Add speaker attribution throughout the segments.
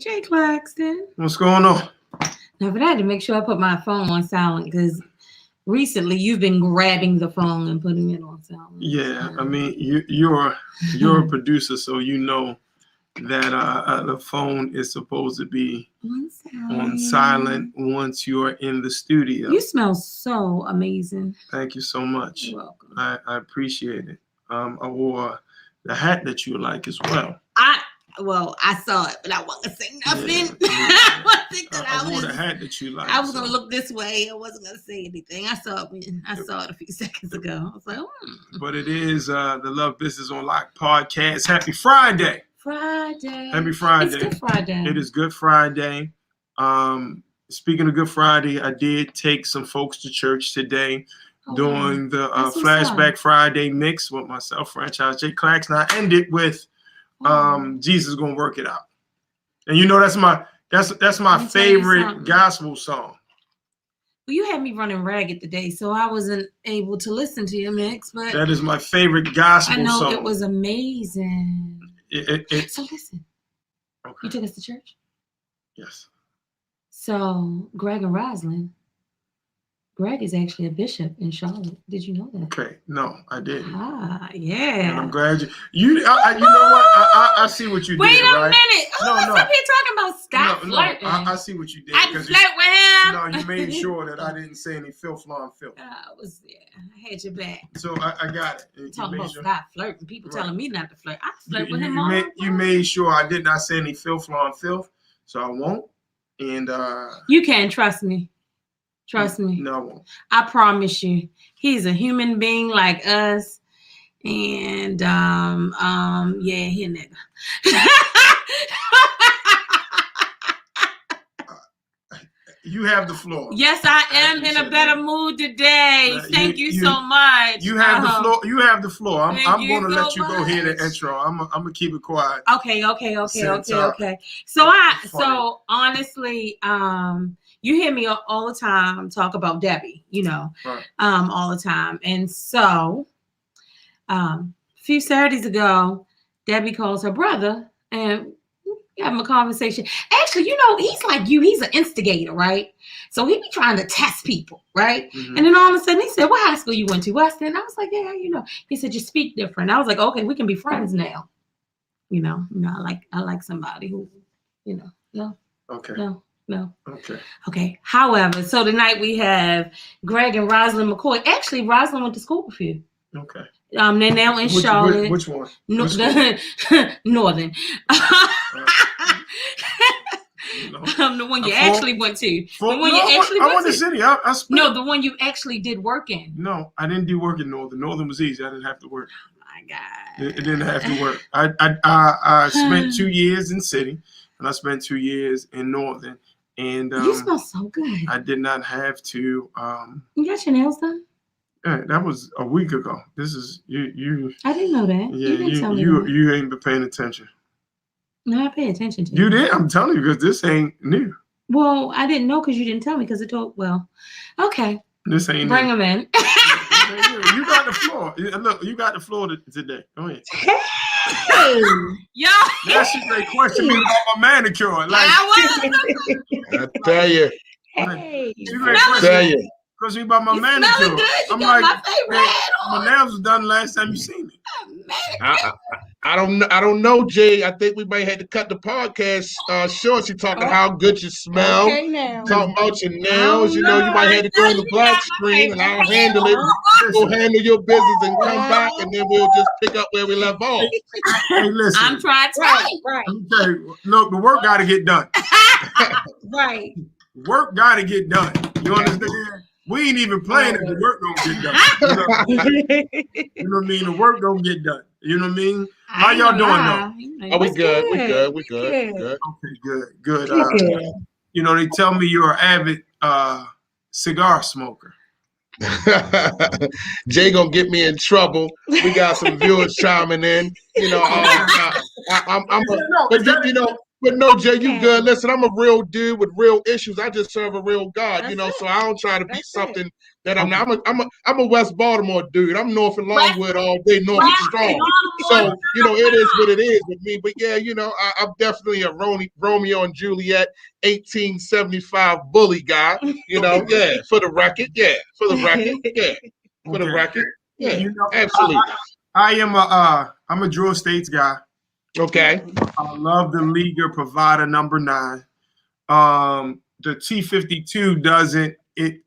Speaker 1: Jay Claxton.
Speaker 2: What's going on?
Speaker 1: Now, but I had to make sure I put my phone on silent because recently you've been grabbing the phone and putting it on silent.
Speaker 2: Yeah, I mean, you're a producer, so you know that the phone is supposed to be on silent once you are in the studio.
Speaker 1: You smell so amazing.
Speaker 2: Thank you so much.
Speaker 1: You're welcome.
Speaker 2: I appreciate it. I wore the hat that you like as well.
Speaker 1: I saw it, but I wasn't saying nothing.
Speaker 2: Yeah.
Speaker 1: I
Speaker 2: wore the hat that you like.
Speaker 1: I was gonna look this way. I wasn't gonna say anything. I saw it a few seconds ago. I was like,
Speaker 2: But it is the Love Business on Lock podcast. Happy Friday. Happy Friday.
Speaker 1: It's Good Friday.
Speaker 2: It is Good Friday. Speaking of Good Friday, I did take some folks to church today doing the Flashback Friday mix with myself, Franchise Jay Claxton. I ended with Jesus Gonna Work It Out. And you know that's my favorite gospel song.
Speaker 1: Well, you had me running ragged today, so I wasn't able to listen to your mix, but
Speaker 2: that is my favorite gospel song.
Speaker 1: I know it was amazing. So listen.
Speaker 2: Okay.
Speaker 1: You took us to church?
Speaker 2: Yes.
Speaker 1: So Greg and Roslyn. Greg is actually a bishop in Charlotte. Did you know that?
Speaker 2: Okay, no, I didn't.
Speaker 1: Yeah.
Speaker 2: And I'm glad you know what? I see what you did.
Speaker 1: Wait a
Speaker 2: right?
Speaker 1: minute.
Speaker 2: No.
Speaker 1: Up here talking about stop flirting.
Speaker 2: I see what you did.
Speaker 1: I flirt with him.
Speaker 2: No, you made sure that I didn't say any filth, law, filth.
Speaker 1: I had your back.
Speaker 2: So I got it.
Speaker 1: Talking about stop flirting. People telling me not to flirt. I flirt with him all the time.
Speaker 2: You made sure I did not say any filth, law, and filth. So I won't. And
Speaker 1: you can trust me. Trust me.
Speaker 2: No, I won't.
Speaker 1: I promise you. He's a human being like us. And he a nigga.
Speaker 2: You have the floor.
Speaker 1: Yes, I am in a better mood today. Thank you so much.
Speaker 2: You have the floor. You have the floor. I'm going to let you go ahead and intro. I'm gonna keep it quiet.
Speaker 1: Okay. So honestly, you hear me all the time talk about Debbie,
Speaker 2: right.
Speaker 1: All the time. And so a few Saturdays ago, Debbie calls her brother and having a conversation. Actually, he's like you. He's an instigator, right? So he be trying to test people, right? Mm-hmm. And then all of a sudden he said, "What high school you went to?" Weston. I was like, "Yeah, He said, "You speak different." I was like, "Okay, we can be friends now." I like somebody who, no.
Speaker 2: Okay.
Speaker 1: No.
Speaker 2: Okay.
Speaker 1: Okay. However, so tonight we have Greg and Rosalind McCoy. Actually, Rosalind went to school with you.
Speaker 2: Okay.
Speaker 1: They're now in Charlotte.
Speaker 2: Which one?
Speaker 1: Northern. The one you actually went to.
Speaker 2: I went to City.
Speaker 1: The one you actually did work in.
Speaker 2: No, I didn't do work in Northern. Northern was easy. I didn't have to work.
Speaker 1: Oh my God.
Speaker 2: It didn't have to work. I spent 2 years in City, and I spent 2 years in Northern. And
Speaker 1: you smell so good.
Speaker 2: I did not have to.
Speaker 1: You got your nails done?
Speaker 2: Yeah, that was a week ago. This is you.
Speaker 1: I didn't know that.
Speaker 2: Yeah,
Speaker 1: you didn't tell me
Speaker 2: you ain't been paying attention.
Speaker 1: No, I pay attention to
Speaker 2: you. You did. I'm telling you because this ain't new.
Speaker 1: Well, I didn't know because you didn't tell me because it told. Well, okay.
Speaker 2: This ain't
Speaker 1: bring
Speaker 2: new.
Speaker 1: them in.
Speaker 2: You got the floor. Look, you got the floor today. Go ahead.
Speaker 1: Hey, yo.
Speaker 2: That's a great question about my manicure. Like,
Speaker 3: I tell you.
Speaker 1: Hey,
Speaker 3: tell you.
Speaker 2: Because we about my manicure.
Speaker 1: I'm like,
Speaker 2: my nails was done last time you seen me.
Speaker 3: I don't know, Jay. I think we might have to cut the podcast short. You're talking how good you smell.
Speaker 1: Okay, now.
Speaker 3: Talking about your nails. You might have to go on the black screen and I'll handle it. Go handle your business and come back and then we'll just pick up where we left off.
Speaker 2: Hey, listen.
Speaker 1: I'm trying to
Speaker 2: right. Okay, look, the work got to get done.
Speaker 1: Right.
Speaker 2: Work got to get done. You understand? We ain't even playing if the work don't get done. You know what I mean? The work don't get done. You know what I mean? How y'all doing though?
Speaker 3: Oh, we good. We good.
Speaker 2: Okay, good. They tell me you're an avid cigar smoker.
Speaker 3: Jay gonna get me in trouble. We got some viewers chiming in. But no, Jay, you good. Listen, I'm a real dude with real issues. I just serve a real God, so I don't try to be something that I'm not. I'm a West Baltimore dude. I'm north and Longwood all day, north and strong. So, it is what it is with me. But yeah, I'm definitely a Romeo and Juliet 1875 bully guy. Yeah, for the record. Yeah, for the record. Yeah, for the record. Yeah, absolutely.
Speaker 2: I'm a Drew Estates guy.
Speaker 3: Okay.
Speaker 2: I love the Liga Provider number 9. The T52 doesn't. It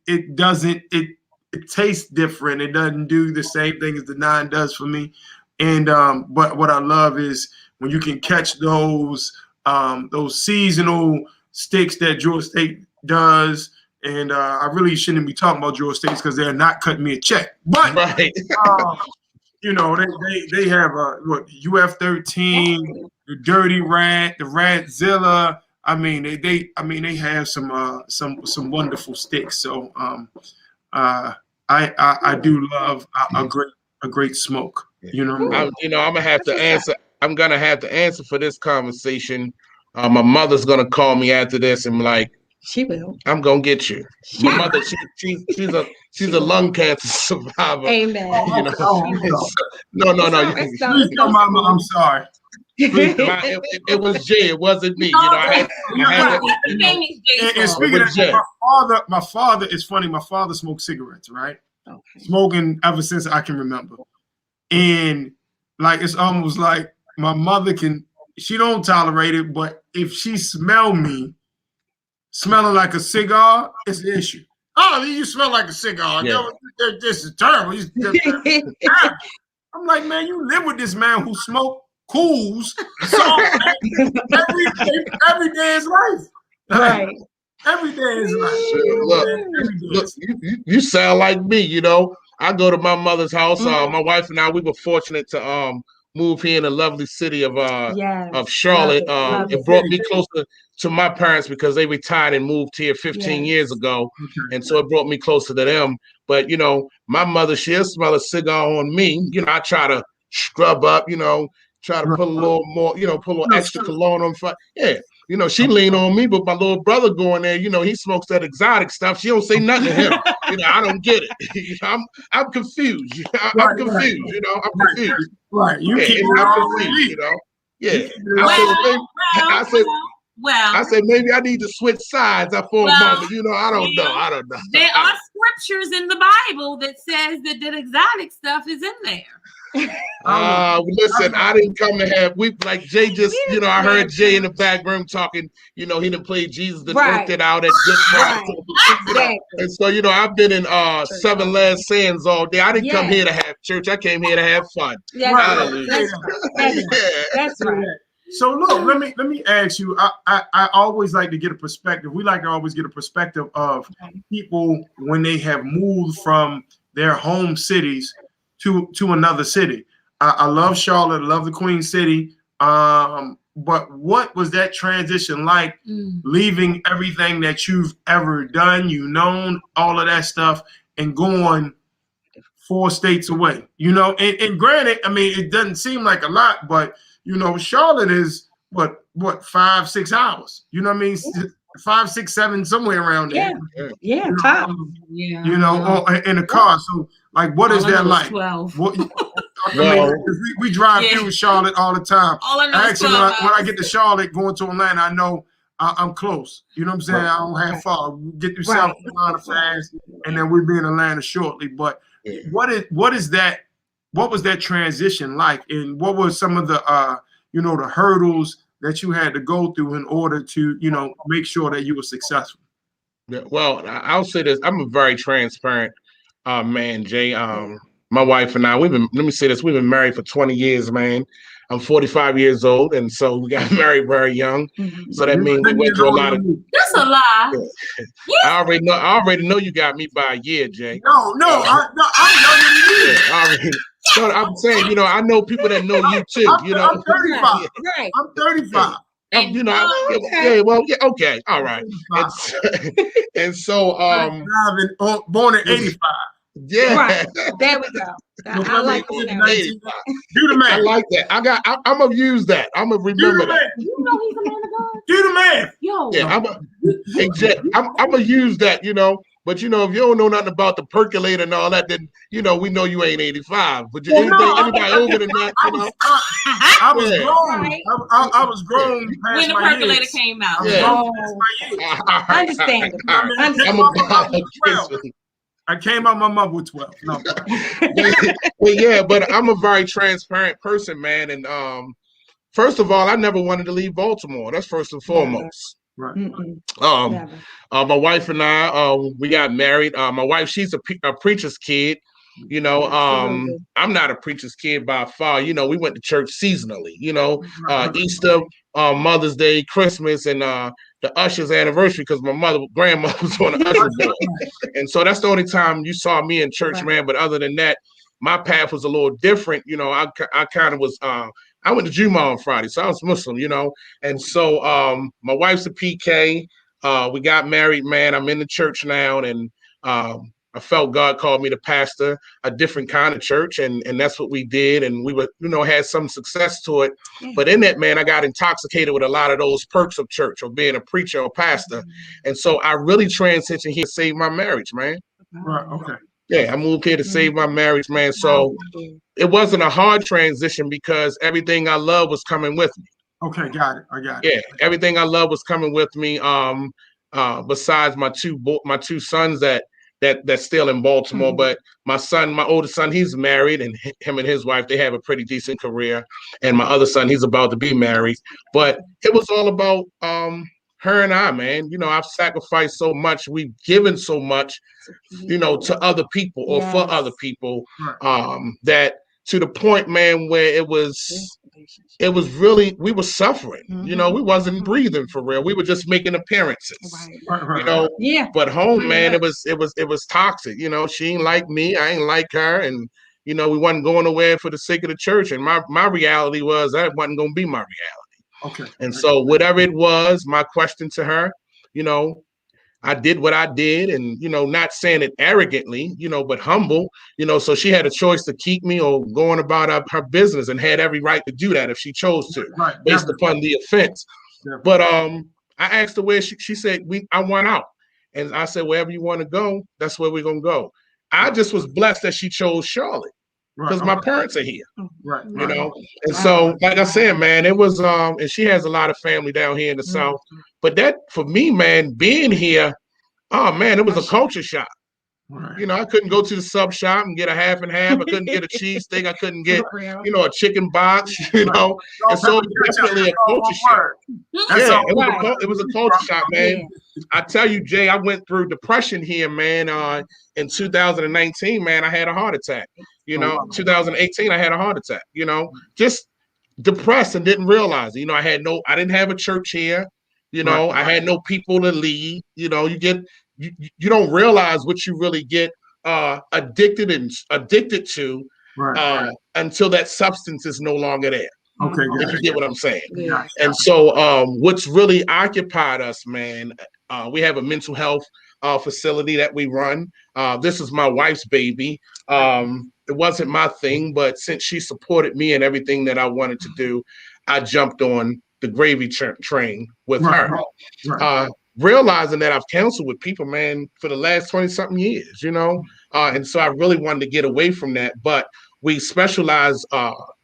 Speaker 2: tastes different. It doesn't do the same thing as the 9 does for me. And but what I love is when you can catch those seasonal sticks that Drew Estate does. And I really shouldn't be talking about Drew Estates because they're not cutting me a check. But
Speaker 3: right.
Speaker 2: They have UF13, the Dirty Rat, the Ratzilla. I mean, they have some wonderful sticks. So I do love a great smoke.
Speaker 3: I'm gonna have to answer. I'm gonna have to answer for this conversation. My mother's gonna call me after this and be like,
Speaker 4: she will.
Speaker 3: I'm gonna get you. My mother, she's a lung cancer survivor.
Speaker 4: Amen.
Speaker 3: No.
Speaker 2: Please tell Mama I'm sorry.
Speaker 3: It was Jay. It wasn't me. I had
Speaker 2: and speaking of that, my father is funny. My father smoked cigarettes, right? Okay. Smoking ever since I can remember. And like it's almost like my mother she don't tolerate it, but if she smell me smelling like a cigar, it's an issue. Oh, you smell like a cigar. Yeah. This is terrible. I'm like, man, you live with this man who smoked cools every day is life.
Speaker 4: Right.
Speaker 2: Every day is life.
Speaker 3: Look, you sound like me, I go to my mother's house. My wife and I, we were fortunate to move here in the lovely city of Charlotte. It brought me closer to my parents because they retired and moved here 15 years ago. And so it brought me closer to them. But, my mother, she'll smell a cigar on me. I try to scrub up, try to put a little more, put a little extra cologne on fire. Yeah. She lean on me, but my little brother going there, he smokes that exotic stuff. She don't say nothing to him. I don't get it. I'm confused. I'm confused. I'm confused.
Speaker 2: Right. You keep
Speaker 3: I'm confused, Yeah. I said maybe I need to switch sides for a moment. I don't know.
Speaker 1: There are scriptures in the Bible that says that the exotic stuff is in there.
Speaker 3: Listen, I didn't come to have like Jay just, I heard Jay in the back room talking, he didn't play Jesus that worked it out at Good Friday. And so, I've been in 7 Last Sands all day. I didn't come here to have church. I came here to have fun.
Speaker 4: That's right.
Speaker 2: So look, let me ask you. I always like to get a perspective. We like to always get a perspective of people when they have moved from their home cities to another city. I love Charlotte. I love the Queen City. But what was that transition like, leaving everything that you've ever done, known, all of that stuff, and going 4 states away? And granted, I mean, it doesn't seem like a lot, but Charlotte is what 5-6 hours. You know what I mean? 5, 6, 7, somewhere around there.
Speaker 4: Yeah, top.
Speaker 2: In a car. So, like, what is that like?
Speaker 1: 12.
Speaker 2: We drive through Charlotte all the time. Actually, when I get to Charlotte, going to Atlanta, I know I'm close. You know what I'm saying? I don't have far. Get through South Carolina fast, and then we'll be in Atlanta shortly. But what is that? What was that transition like, and what were some of the the hurdles that you had to go through in order to make sure that you were successful?
Speaker 3: Yeah, well, I'll say this: I'm a very transparent man, Jay. My wife and I, we've been married for 20 years, man. I'm 45 years old, and so we got married very young. So that means we went through a lot of.
Speaker 1: That's a lie.
Speaker 3: I already know you got me by a year, Jay.
Speaker 2: No, I'm younger than you.
Speaker 3: So I'm saying, I know people that know you too.
Speaker 2: I'm 35.
Speaker 4: Right.
Speaker 2: I'm 35.
Speaker 3: Okay, all right. And so,
Speaker 2: born in 85.
Speaker 3: Yeah,
Speaker 4: right. There we go. I like that.
Speaker 2: Do the math.
Speaker 3: I like that. I'm gonna use that. I'm gonna remember that.
Speaker 1: You know he's a man of God.
Speaker 2: Do the math.
Speaker 1: Yo.
Speaker 3: Yeah, I'm gonna use that, you know. But you know, if you don't know nothing about the percolator and all that, then you know we know you ain't 85. But anybody older than that, you know,
Speaker 2: I was grown.
Speaker 4: Right.
Speaker 2: I was grown past
Speaker 1: when the
Speaker 2: my
Speaker 1: percolator
Speaker 2: years.
Speaker 1: came out.
Speaker 2: I was grown past my years.
Speaker 4: Understandable.
Speaker 3: I'm a
Speaker 2: I came out my mother with 12. No.
Speaker 3: but I'm a very transparent person, man. And first of all, I never wanted to leave Baltimore. That's first and foremost.
Speaker 2: Right.
Speaker 3: My wife and I, we got married. My wife, she's a preacher's kid. You know, I'm not a preacher's kid by far. You know, we went to church seasonally. You know, Easter, Mother's Day, Christmas, and the usher's anniversary because my grandmother was on the usher board, and so that's the only time you saw me in church, man. But other than that, my path was a little different. You know, I kind of was. I went to Juma on Friday, so I was Muslim, you know. And so my wife's a PK. We got married, man. I'm in the church now, and I felt God called me to pastor a different kind of church, and that's what we did. And we were, you know, had some success to it. But in that, man, I got intoxicated with a lot of those perks of church or being a preacher or pastor. And so I really transitioned here to save my marriage, man.
Speaker 2: Right. Okay.
Speaker 3: Yeah, I moved here to save my marriage, man. So it wasn't a hard transition because everything I love was coming with me.
Speaker 2: Okay, got it. I got it.
Speaker 3: Yeah, everything I love was coming with me. Besides my two sons that's still in Baltimore, but my oldest son, he's married, and him and his wife, they have a pretty decent career. And my other son, he's about to be married. But it was all about her and I, man. You know, I've sacrificed so much. We've given so much, you know, to other people or for other people, that to the point, man, where it was really, we were suffering. You know, we wasn't breathing for real. We were just making appearances. You know, but home, man, it was toxic. You know, she ain't like me, I ain't like her, and you know, we wasn't going nowhere for the sake of the church. And my reality was that wasn't gonna be my reality.
Speaker 2: Okay.
Speaker 3: And so whatever it was, my question to her, you know, I did what I did, and, you know, not saying it arrogantly, you know, but humble, you know, so she had a choice to keep me or going about her business and had every right to do that if she chose to, based upon the offense. But I asked her where she said, I want out. And I said, wherever you want to go, that's where we're going to go. I just was blessed that she chose Charlotte. Because my parents are here, you know, and so, like I said, man, it was, and she has a lot of family down here in the South, but that for me, man, being here, oh man, it was a culture shock. You know, I couldn't go to the sub shop and get a half and half. I couldn't get a cheesesteak. I couldn't get, you know, a chicken box, you know, and so it was definitely a culture shock. Yeah, it was a culture shock, man. I tell you, Jay, I went through depression here, man. In 2019, man, I had a heart attack. You know, 2018, I had a heart attack. You know, just depressed and didn't realize it. You know, I didn't have a church here. You know, I had no people to lead. You know, you don't realize what you really get addicted to until that substance is no longer there.
Speaker 2: Okay,
Speaker 3: if you get what I'm saying. And so what's really occupied us, man, we have a mental health facility that we run. This is my wife's baby. It wasn't my thing, but since she supported me and everything that I wanted to do, I jumped on the gravy train with her. Realizing that I've counseled with people, man, for the last 20-something years, you know? And so I really wanted to get away from that. But we specialize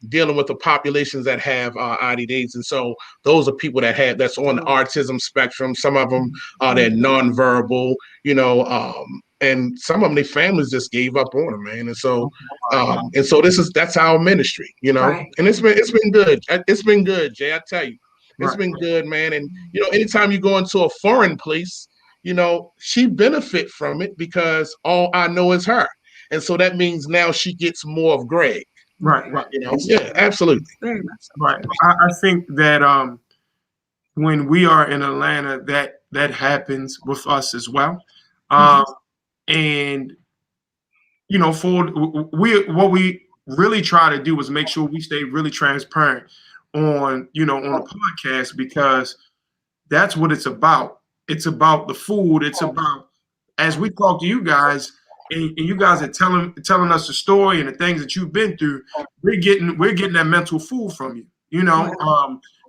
Speaker 3: dealing with the populations that have IDDs. And so those are people that's on the autism spectrum. Some of them they're nonverbal, you know, and some of them, their families just gave up on them, man. And so that's our ministry, you know, and it's been good. It's been good, Jay, I tell you. It's been good, man. And, you know, anytime you go into a foreign place, you know, she benefit from it because all I know is her. And so that means now she gets more of Greg.
Speaker 2: Right.
Speaker 3: You know, yeah, absolutely.
Speaker 4: Very much so.
Speaker 2: Right. I think that when we are in Atlanta, that happens with us as well. And, you know, what we really try to do is make sure we stay really transparent on the podcast, because that's what it's about. It's about the food. It's about, as we talk to you guys, and you guys are telling us the story and the things that you've been through, we're getting that mental food from you, you know.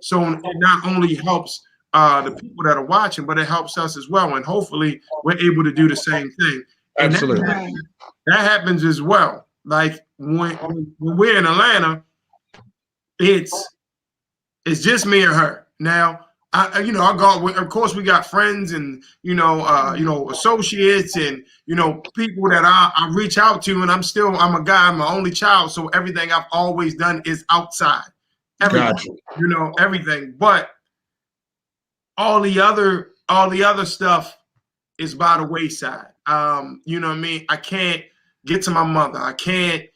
Speaker 2: So it not only helps the people that are watching, but it helps us as well. And hopefully we're able to do the same thing. And
Speaker 3: Absolutely.
Speaker 2: that happens as well. Like when we're in Atlanta, it's just me and her. Now, I go. Of course, we got friends and associates and people that I reach out to, and I'm a guy. I'm my only child, so everything I've always done is outside. Everything, everything. But all the other stuff is by the wayside. You know what I mean? I can't get to my mother. I can't,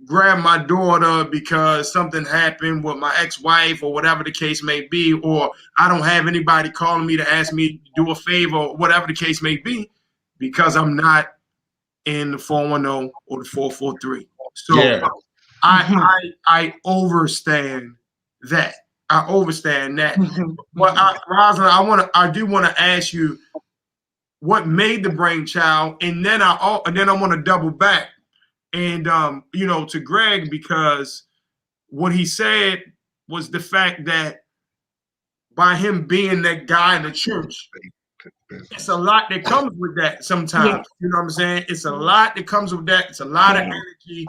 Speaker 2: grab my daughter because something happened with my ex-wife or whatever the case may be, or I don't have anybody calling me to ask me to do a favor or whatever the case may be, because I'm not in the 410 or the 443. So I overstand that. I overstand that. But Rosalind, I do want to ask you what made the brainchild, and then I want to double back and to Greg, because what he said was the fact that by him being that guy in the church, it's a lot that comes with that sometimes. Yeah. You know what I'm saying? It's a lot that comes with that. It's a lot of energy,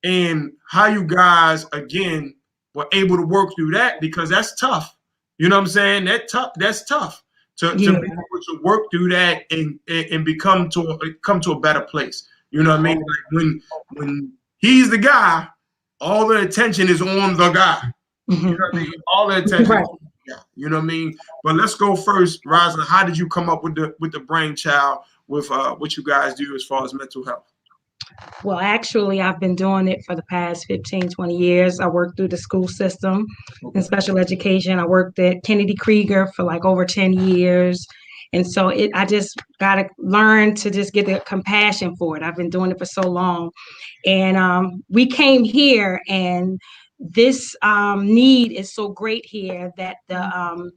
Speaker 2: and how you guys again were able to work through that, because that's tough. You know what I'm saying? That's tough to be able to work through that and come to a better place. You know what I mean? Like when he's the guy, all the attention is on the guy. You know what I mean? All the attention is on the guy. You know what I mean? But let's go first, Rosalind. How did you come up with the brainchild with what you guys do as far as mental health?
Speaker 4: Well, actually, I've been doing it for the past 15, 20 years. I worked through the school system in special education. I worked at Kennedy Krieger for like over 10 years. And so I just got to learn to just get the compassion for it. I've been doing it for so long. And we came here, and this need is so great here that the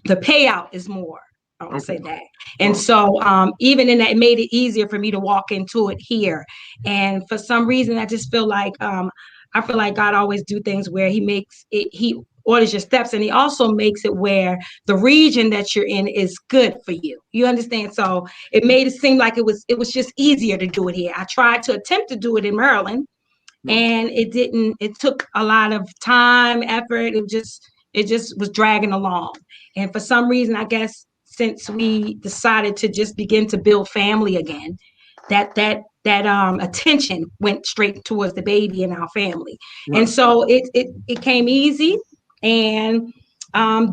Speaker 4: payout is more. I would say that. And so even in that, it made it easier for me to walk into it here. And for some reason, I just feel like God always do things where he orders your steps, and he also makes it where the region that you're in is good for you. You understand? So it made it seem like it was just easier to do it here. I tried to attempt to do it in Maryland, and it took a lot of time, effort. It just was dragging along. And for some reason, I guess, since we decided to just begin to build family again, that attention went straight towards the baby and our family. Right. And so it came easy, and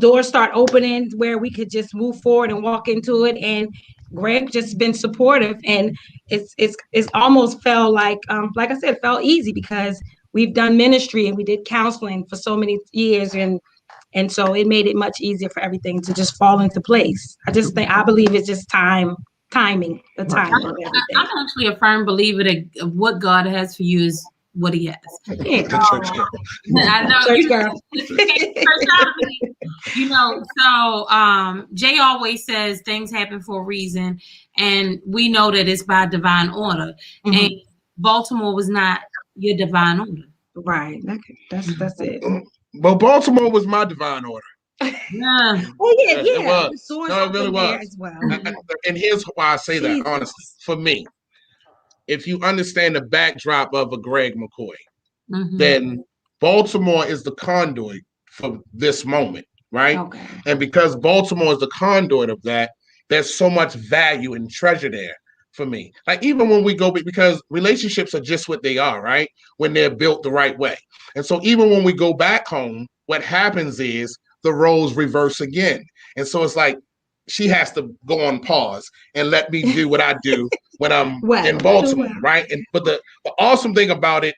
Speaker 4: doors start opening where we could just move forward and walk into it. And Greg just been supportive, and it's almost felt like I said, it felt easy because we've done ministry and we did counseling for so many years, and so it made it much easier for everything to just fall into place. I believe it's just timing, the timing of everything.
Speaker 1: I'm actually a firm believer that what God has for you is what he has.
Speaker 4: Yeah.
Speaker 1: I know
Speaker 4: Church girl.
Speaker 1: So Jay always says things happen for a reason, and we know that it's by divine order. Mm-hmm. And Baltimore was not your divine order.
Speaker 4: Right. That's it.
Speaker 3: But Baltimore was my divine order.
Speaker 4: Yeah. Oh yeah.
Speaker 3: It was. No, it really was.
Speaker 4: As well.
Speaker 3: And here's why I say that, honestly. For me, if you understand the backdrop of a Greg McCoy, then Baltimore is the conduit for this moment, right? Okay. And because Baltimore is the conduit of that, there's so much value and treasure there for me. Like even when we go, because relationships are just what they are, right? When they're built the right way. And so even when we go back home, what happens is the roles reverse again. And so it's like she has to go on pause and let me do what I do when I'm in Baltimore, right? But the awesome thing about it,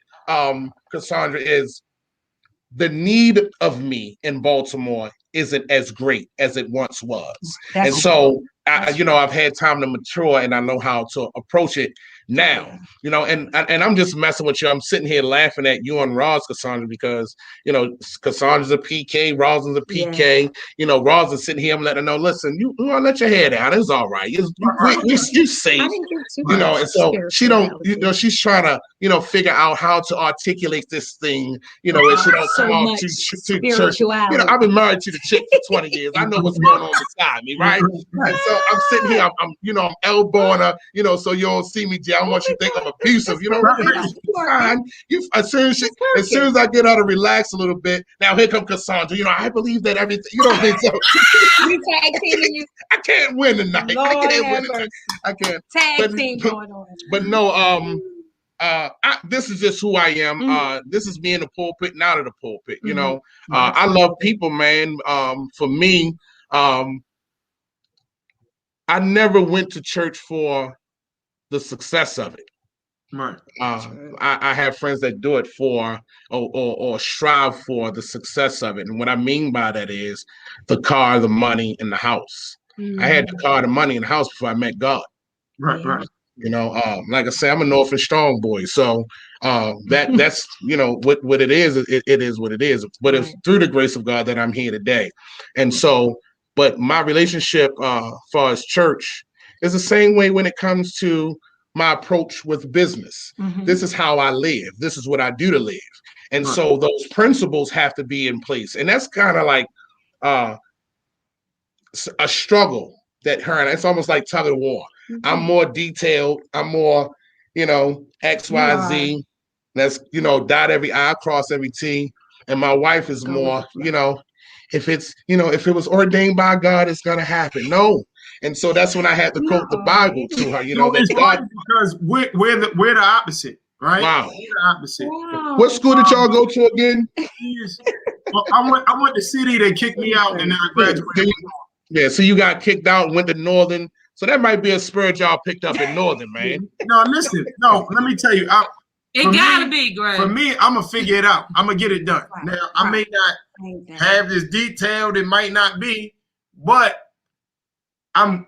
Speaker 3: Cassandra, is the need of me in Baltimore isn't as great as it once was. And so I've had time to mature and I know how to approach it now, and I'm just messing with you. I'm sitting here laughing at you and Roz, Cassandra, because, Cassandra's a PK, Roz is a PK, Roz is sitting here. I'm letting her know, listen, you want to let your hair down. It's all right. You safe, and so she don't, she's trying to, figure out how to articulate this thing, and she don't come off to church. I've been married to the chick for 20 years. I know what's going on beside me, right? And so I'm sitting here, I'm elbowing her, so you don't see me. I don't want you to think I'm abusive. Fine. As soon as I get her to relax a little bit, now here comes Cassandra. I believe that everything. So
Speaker 4: we tag teaming you.
Speaker 3: I can't win tonight. I can't.
Speaker 4: Tag team going on.
Speaker 3: But no, this is just who I am. This is me in the pulpit, not in the pulpit. I love people, man. For me, I never went to church for the success of it.
Speaker 2: Right.
Speaker 3: I have friends that do it for or strive for the success of it. And what I mean by that is the car, the money, and the house. I had the car, the money, and the house before I met God.
Speaker 2: Right.
Speaker 3: Like I say, I'm a North and Strong boy. So that's what it is. It is what it is. But it's through the grace of God that I'm here today. And so, but my relationship as far as church is the same way when it comes to my approach with business. This is how I live. This is what I do to live. And so those principles have to be in place. And that's kind of like a struggle that it's almost like tug of war. I'm more detailed. I'm more, X, Y, Z. Let's, dot every I, cross every T. And my wife is more, if it's, if it was ordained by God, it's going to happen. No. And so that's when I had to quote the Bible to her,
Speaker 2: it's funny because we're the opposite, right?
Speaker 3: Wow.
Speaker 2: We're the opposite.
Speaker 4: Wow.
Speaker 3: What school did y'all go to again?
Speaker 2: I went to city, they kicked me out, and then I graduated.
Speaker 3: Yeah, so you got kicked out and went to Northern. So that might be a spirit y'all picked up in Northern, man.
Speaker 2: No, listen. No, let me tell you.
Speaker 1: It gotta be, Greg.
Speaker 2: For me, I'm gonna figure it out. I'm gonna get it done. Now, I may not have this detailed. It might not be, but I'm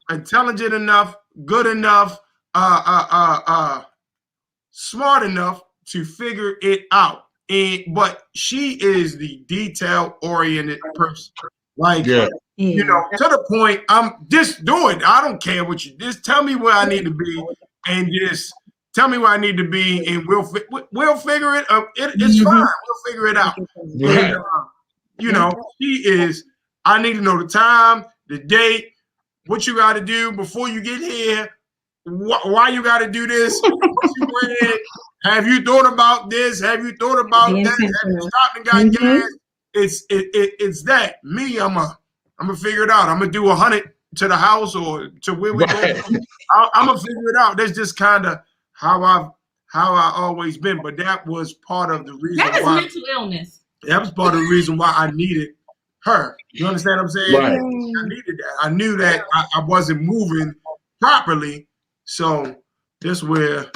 Speaker 2: intelligent enough, good enough, smart enough to figure it out. But she is the detail-oriented person. Like, to the point, I'm just do it. I don't care what you just tell me where I need to be, and just tell me where I need to be, and we'll figure it out. It's fine. We'll figure it out.
Speaker 3: Right.
Speaker 2: And, she is. I need to know the time, the date, what you got to do before you get here, why you got to do this. Have you thought about this? Have you thought about that? Have you stopped and got gas? It's that. Me, I'm gonna figure it out. I'm gonna do 100 to the house or to where we go. I'm gonna figure it out. That's just kind of how I always been. But that was part of the reason.
Speaker 1: That is mental illness.
Speaker 2: That was part of the reason why I needed her. You understand what I'm saying?
Speaker 3: Right.
Speaker 2: I needed that. I knew that I wasn't moving properly. So this where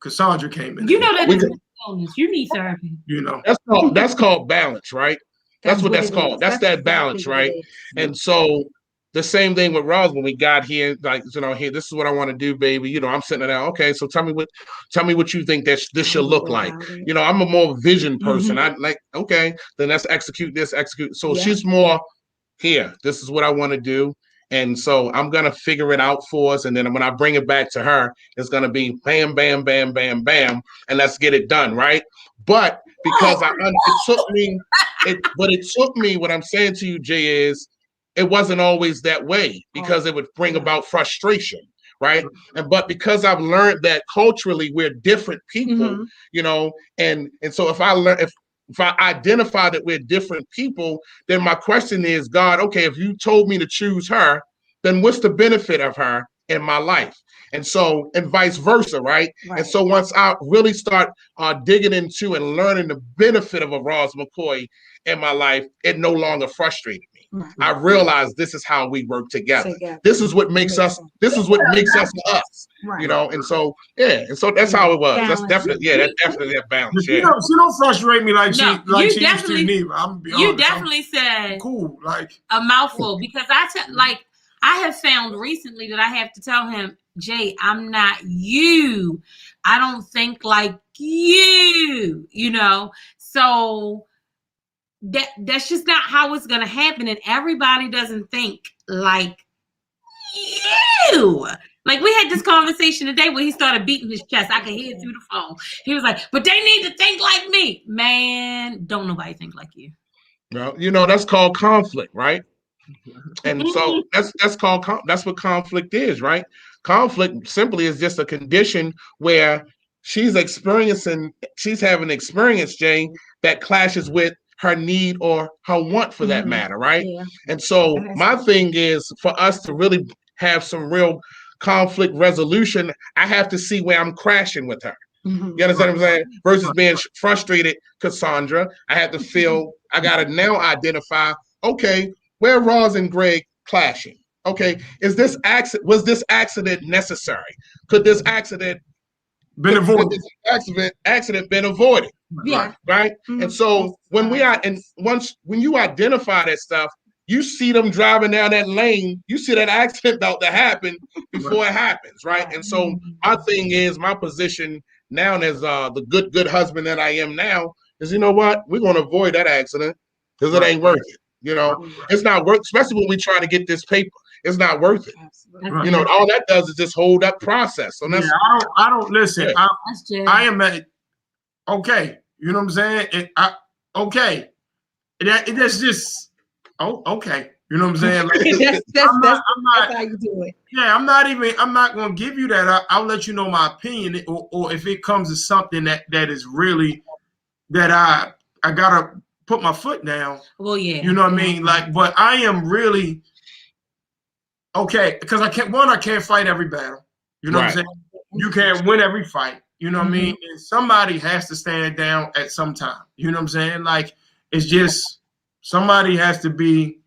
Speaker 2: Cassandra came in.
Speaker 1: You know that is mental illness. You need therapy.
Speaker 3: That's called balance, right? That's what that's called. That's that balance, right? And so the same thing with Roz when we got here, like, hey, this is what I want to do, baby. I'm sitting there, okay, so tell me what you think that this should look like. I'm a more vision person. I like, okay, then let's execute. So she's more here. This is what I want to do. And so I'm going to figure it out for us. And then when I bring it back to her, it's going to be bam, bam, bam, bam, bam. And let's get it done, right? But because it took me, what I'm saying to you, Jay, is it wasn't always that way because it would bring about frustration, right? But because I've learned that culturally we're different people, and so if I identify that we're different people, then my question is, God, okay, if you told me to choose her, then what's the benefit of her in my life? And so, and vice versa, right? And so once I really start digging into and learning the benefit of a Roz McCoy in my life, it no longer frustrated me. I realized this is how we work together. This is what makes us. This is what makes us us. You know, and so and so that's how it was.
Speaker 4: Balance.
Speaker 3: That's definitely that's definitely that balance.
Speaker 2: She don't frustrate me like
Speaker 1: No,
Speaker 2: she used to me. I'm be honest.
Speaker 1: You definitely said
Speaker 2: cool, like
Speaker 1: a mouthful, because I have found recently that I have to tell him, Jay, I'm not you. I don't think like you, you know. So that's just not how it's gonna happen. And everybody doesn't think like you. Like, we had this conversation today where he started beating his chest. I could hear it through the phone. He was like, but they need to think like me. Man, don't nobody think like you.
Speaker 3: Well, you know, that's called conflict, right? And so that's what conflict is, right? Conflict simply is just a condition where she's having experience, Jane, that clashes with her need or her want for that matter, right? Yeah. And so my thing is, for us to really have some real conflict resolution, I have to see where I'm crashing with her. You understand what I'm saying? Versus being frustrated, Cassandra, I have to feel, I got to now identify, okay, where Roz and Greg clashing? Okay, was this accident necessary? Could this accident
Speaker 2: been avoided?
Speaker 3: Accident been avoided?
Speaker 4: Yeah.
Speaker 3: Right. And so when you identify that stuff, you see them driving down that lane, you see that accident about to happen before it happens, right? And so my thing is, my position now as the good husband that I am now is, you know what? We're going to avoid that accident because it ain't worth it. You know, it's not worth, especially when we try to get this paper. It's not worth it. Absolutely. You know, all that does is just hold up process. So that's
Speaker 2: I don't listen. I am at okay. You know what I'm saying? Okay. That's just okay. You know what I'm saying? Like,
Speaker 4: that's how you do it.
Speaker 2: Yeah, I'm not gonna give you that. I'll let you know my opinion, or if it comes to something that is really that I gotta put my foot down.
Speaker 1: Well, yeah.
Speaker 2: You know what I mean? Like, but I am really okay, because I can't fight every battle. You know what I'm saying? You can't win every fight. You know what I mean? And somebody has to stand down at some time. You know what I'm saying? Like, it's just somebody has to be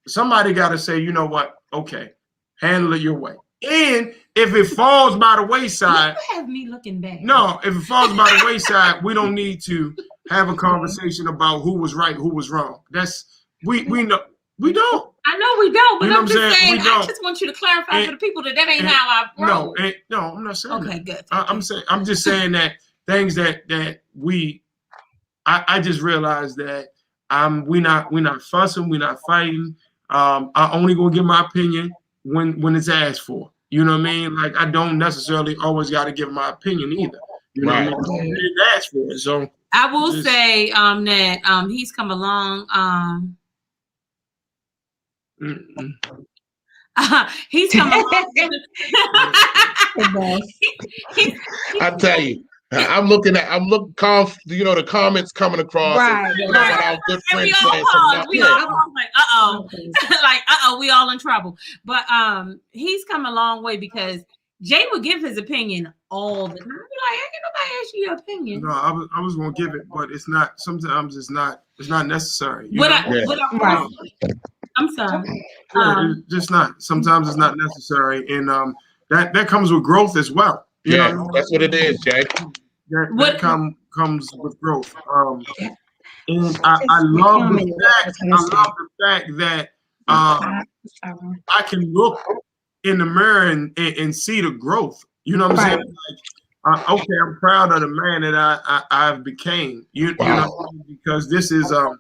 Speaker 2: somebody got to say, you know what? Okay, handle it your way. And if it falls by the wayside,
Speaker 1: you have me looking back.
Speaker 2: No, if it falls by the wayside, we don't need to have a conversation about who was right, who was wrong. That's we know we don't.
Speaker 1: I know we don't, but
Speaker 2: you know
Speaker 1: I'm just saying. I just want you to clarify for the people that ain't how I roll.
Speaker 2: No, I'm not saying.
Speaker 1: Okay,
Speaker 2: that.
Speaker 1: good.
Speaker 2: I'm just saying that things that we. I just realized that we not fussing, we not fighting. I only gonna give my opinion when it's asked for. You know what I mean? Like, I don't necessarily always got to give my opinion either. You know what I mean? It's asked for it. So
Speaker 1: I will say that he's come along. He's come along.
Speaker 3: I tell you. I'm looking, you know, the comments coming across.
Speaker 1: Right.
Speaker 3: Our good
Speaker 1: and we all pause. We all pause like, uh-oh. Like, uh-oh, we all in trouble. But he's come a long way, because Jay would give his opinion all the time. I'd be like, ain't nobody ask you your opinion.
Speaker 2: No, I was gonna give it, but it's not. Sometimes it's not necessary.
Speaker 1: I'm sorry.
Speaker 2: It's just not. Sometimes it's not necessary, and that comes with growth as well. You know?
Speaker 3: That's what it is, Jay.
Speaker 2: That comes with growth. And I love the fact that I can look in the mirror and see the growth. You know what I'm saying? Like, okay, I'm proud of the man that I've became. You know, because this is a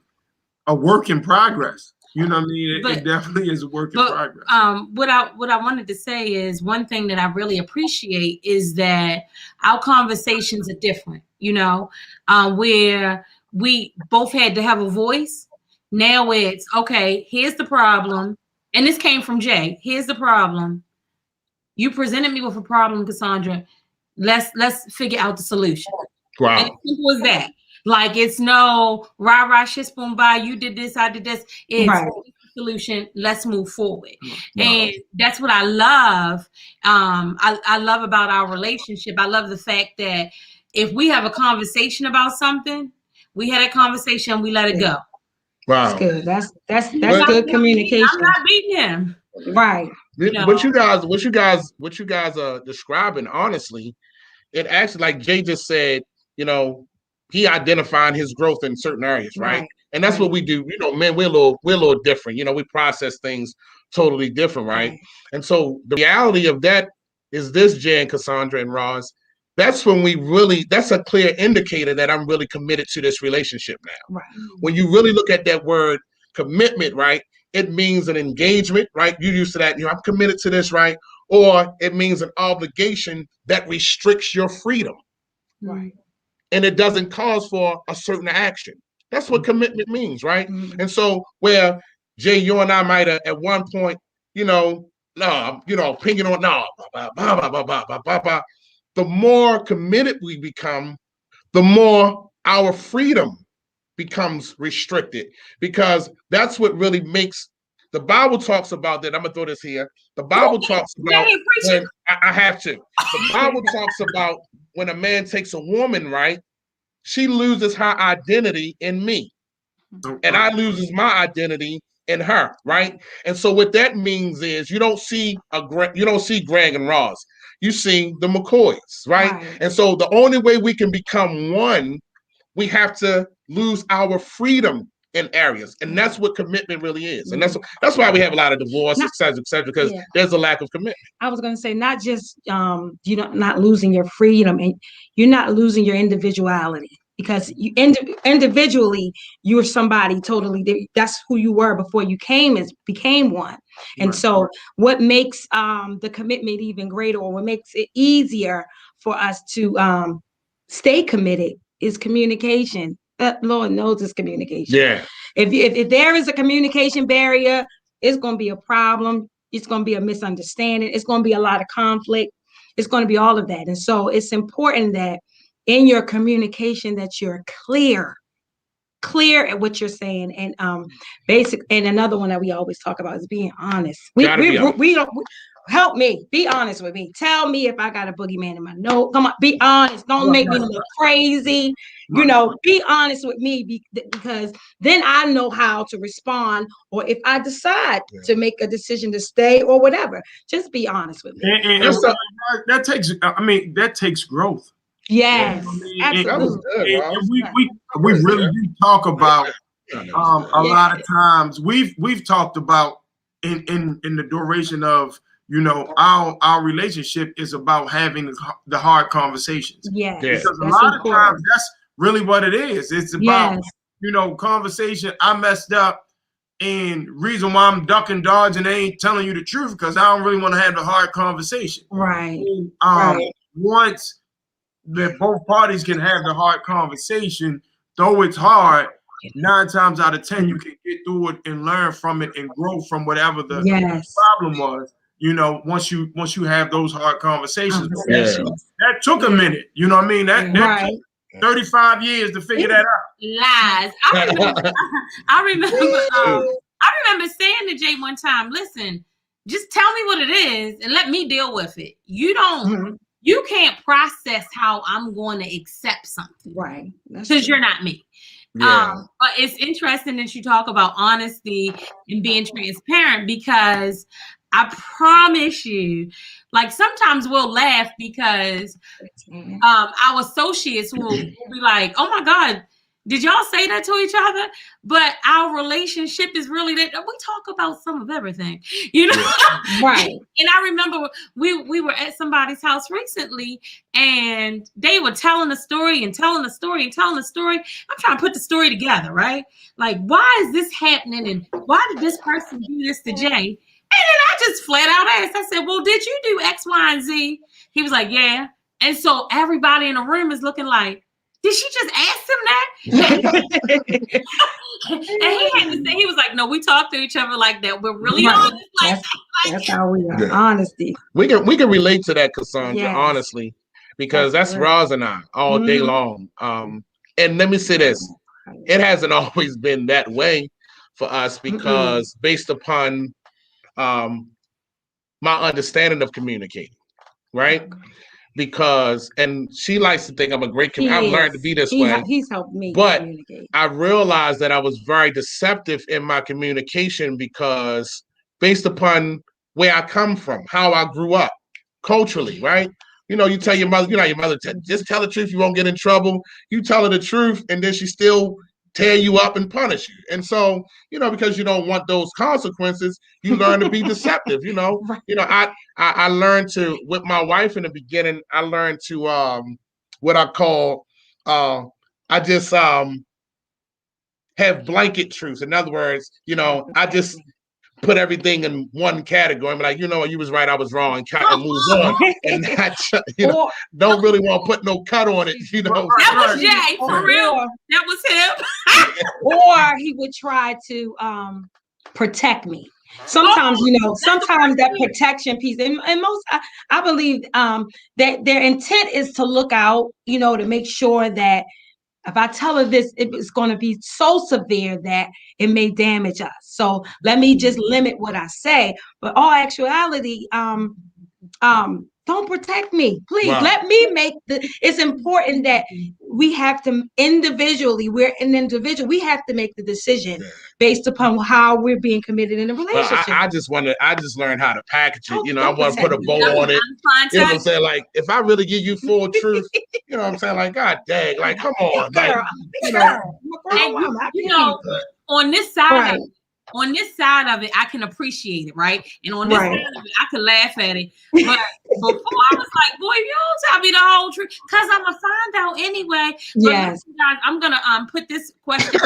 Speaker 2: work in progress. You know what I mean? It definitely is a work in progress.
Speaker 1: What I wanted to say is, one thing that I really appreciate is that our conversations are different, you know, where we both had to have a voice. Now it's, okay, here's the problem. And this came from Jay. Here's the problem. You presented me with a problem, Cassandra. Let's figure out the solution.
Speaker 3: Wow.
Speaker 1: And as simple as that. Like, it's no rah shit spoon by. You did this, I did this. It's solution. Let's move forward. Wow. And that's what I love. I love about our relationship. I love the fact that if we have a conversation about something, we had a conversation, we let it go.
Speaker 3: Wow.
Speaker 4: That's good. That's good communication.
Speaker 1: I'm not beating him.
Speaker 4: Right.
Speaker 3: What you guys are describing, honestly, it actually, like Jay just said, he identifying his growth in certain areas, right? And that's what we do. Men, we're a little different. We process things totally different, right? And so the reality of that is this, Jay and Cassandra and Roz, that's a clear indicator that I'm really committed to this relationship now.
Speaker 4: Right.
Speaker 3: When you really look at that word commitment, right? It means an engagement, right? You're used to that. I'm committed to this, right? Or it means an obligation that restricts your freedom.
Speaker 4: Right.
Speaker 3: And it doesn't cause for a certain action. That's what commitment means, right? Mm-hmm. And so where Jay, you and I might have at one point, pinging on the more committed we become, the more our freedom becomes restricted, because that's what really makes the Bible talks about that. I'm gonna throw this here. The Bible talks about when I have to. The Bible talks about when a man takes a woman, right? She loses her identity in me, and I loses my identity in her, right? And so what that means is you don't see Greg and Roz. You see the McCoys, right? And so the only way we can become one, we have to lose our freedom in areas, and that's what commitment really is. And that's why we have a lot of divorce, et cetera, because there's a lack of commitment.
Speaker 4: I was going to say, not just not losing your freedom, and you're not losing your individuality, because you individually you're somebody totally different. That's who you were before you became one. And so what makes the commitment even greater, or what makes it easier for us to stay committed, is communication. Lord knows it's communication.
Speaker 3: Yeah.
Speaker 4: If there is a communication barrier, it's going to be a problem. It's going to be a misunderstanding. It's going to be a lot of conflict. It's going to be all of that. And so it's important that in your communication that you're clear at what you're saying. And and another one that we always talk about is being honest. We don't help me. Be honest with me. Tell me if I got a boogeyman in my nose. Come on, be honest. Don't make me look crazy. Be honest with me, because then I know how to respond, or if I decide to make a decision to stay or whatever. Just be honest with me.
Speaker 2: And that takes growth.
Speaker 4: Yes, absolutely.
Speaker 2: And we really do talk about a lot of times. We've talked about in the duration of our relationship is about having the hard conversations.
Speaker 4: Yes,
Speaker 2: because a lot of times that's really what it is. It's about conversation. I messed up, and reason why I'm ducking, dodging, and ain't telling you the truth because I don't really want to have the hard conversation.
Speaker 4: Right.
Speaker 2: Once that both parties can have the hard conversation, though it's hard, 9 times out of 10 you can get through it and learn from it and grow from whatever the problem was. Once you have those hard conversations. That took a minute. You know what I mean? That took 35 years to figure that out.
Speaker 1: Lies. I remember saying to Jay one time, listen, just tell me what it is and let me deal with it. You can't process how I'm going to accept something.
Speaker 4: Right.
Speaker 1: Because you're not me. But it's interesting that you talk about honesty and being transparent, because I promise you, like sometimes we'll laugh because our associates will be like, oh my God, did y'all say that to each other? But our relationship is really that we talk about some of everything,
Speaker 4: Right.
Speaker 1: And I remember we were at somebody's house recently, and they were telling a story and telling a story and telling a story. I'm trying to put the story together, right? Like, why is this happening? And why did this person do this to Jay? And then I just flat out asked, I said, well, did you do X, Y, and Z? He was like, yeah. And so everybody in the room is looking like, did she just ask him that? And he had to say, he was like, no, we talk to each other like that. We're really honest.
Speaker 4: That's how we are. Honesty.
Speaker 3: We can relate to that, Cassandra, honestly, because that's Roz and I all day long. And let me say this. It hasn't always been that way for us, because based upon my understanding of communicating, right? because, and she likes to think I'm a great communicator. I've learned to be this way.
Speaker 4: He's helped me
Speaker 3: communicate. I realized that I was very deceptive in my communication because based upon where I come from, how I grew up culturally, right? You tell your mother, your mother, just tell the truth, you won't get in trouble. You tell her the truth, and then she still tear you up and punish you. And so, because you don't want those consequences, you learn to be deceptive. I learned to, with my wife in the beginning, I learned to what I call I just have blanket truths. In other words, I just put everything in one category. I'm like, you was right, I was wrong, and move on. And not, don't really want to put no cut on it.
Speaker 1: That was Jay, for real. That was him.
Speaker 4: Or he would try to protect me. Sometimes, sometimes that protection piece, and most, I believe that their intent is to look out, to make sure that if I tell her this, it's going to be so severe that it may damage us. So let me just limit what I say. But all actuality, don't protect me, please. Wow. Let me make it's important that we have to individually, we're an individual, we have to make the decision based upon how we're being committed in a relationship.
Speaker 3: I just learned how to package it. I want to put a bow on it. You know what I'm saying? Like, if I really give you full truth, you know what I'm saying? Like, God dang, like, come on. Like,
Speaker 1: on this side of it, on this side of it, I can appreciate it, right? And on this side of it, I can laugh at it. But before I was like, boy, you don't tell me the whole truth, because I'm gonna find out anyway. But
Speaker 4: yes,
Speaker 1: guys, I'm gonna put this question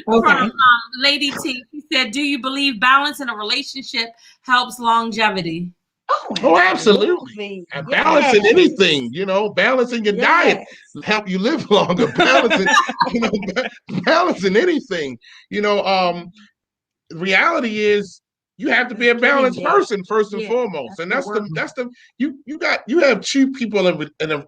Speaker 1: from Lady T. She said, "Do you believe balance in a relationship helps longevity?"
Speaker 3: Oh, absolutely. And balancing anything, balancing your diet help you live longer. Balancing, balancing anything. Reality is you have to be a balanced person first and foremost, and that's the you have two people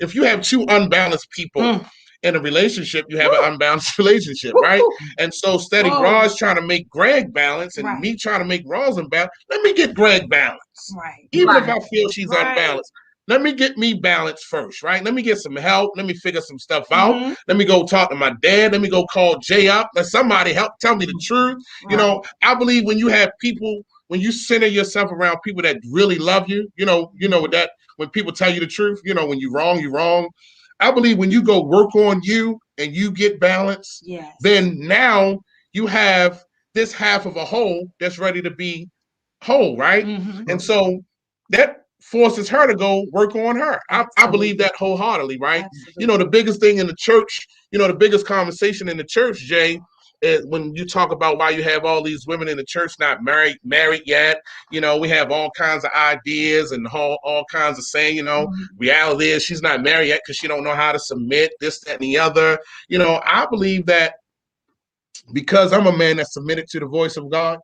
Speaker 3: if you have two unbalanced people in a relationship, you have an unbalanced relationship, right? And so steady Roz trying to make Greg balance and me trying to make Roz unbalanced. Let me get Greg balanced.
Speaker 4: Right.
Speaker 3: Even if I feel she's unbalanced. Let me get me balanced first, right? Let me get some help. Let me figure some stuff out. Let me go talk to my dad. Let me go call Jay up. Let somebody help tell me the truth. Right. I believe when you have people, when you center yourself around people that really love you, that when people tell you the truth, when you're wrong, you're wrong. I believe when you go work on you and you get balance, then now you have this half of a whole that's ready to be whole, right? And so that forces her to go work on her. I believe that wholeheartedly, right? Absolutely. The biggest thing in the church, the biggest conversation in the church, Jay, is when you talk about why you have all these women in the church not married yet. We have all kinds of ideas and all kinds of saying, reality is she's not married yet because she don't know how to submit, this, that, and the other. I believe that because I'm a man that's submitted to the voice of God,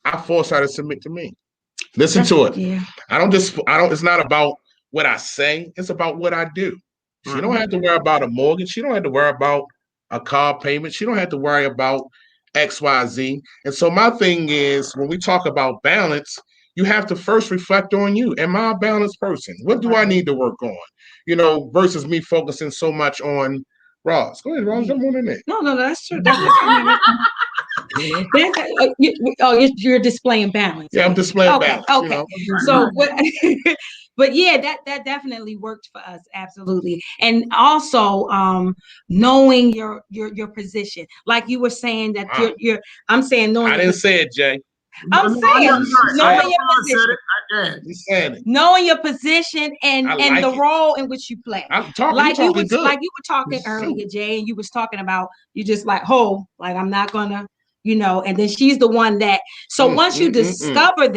Speaker 3: I force her to submit to me. Listen to it. Yeah. It's not about what I say. It's about what I do. She don't have to worry about a mortgage. She don't have to worry about a car payment. She don't have to worry about X, Y, Z. And so my thing is, when we talk about balance, you have to first reflect on you. Am I a balanced person? What do I need to work on? Versus me focusing so much on Roz. Go ahead, Roz. Jump on in there.
Speaker 4: No, that's true. You're displaying balance.
Speaker 3: Yeah, I'm displaying balance.
Speaker 4: Okay. So what? But yeah, that definitely worked for us, absolutely. And also knowing your position, like you were saying that I'm saying knowing.
Speaker 3: I didn't say it, Jay.
Speaker 4: I'm saying knowing your position. Knowing your position and the role in which you play. Like you were talking earlier, Jay, and you was talking about you just like, like I'm not gonna, and then she's the one that. So once you discover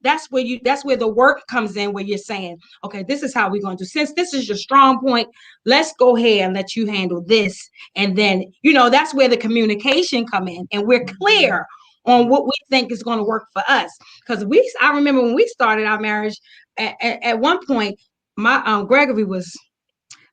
Speaker 4: that's where the work comes in, where you're saying, okay, this is how we're going to do. Since this is your strong point, let's go ahead and let you handle this. And then, that's where the communication come in, and we're clear on what we think is going to work for us. Because I remember when we started our marriage, at one point, my Gregory was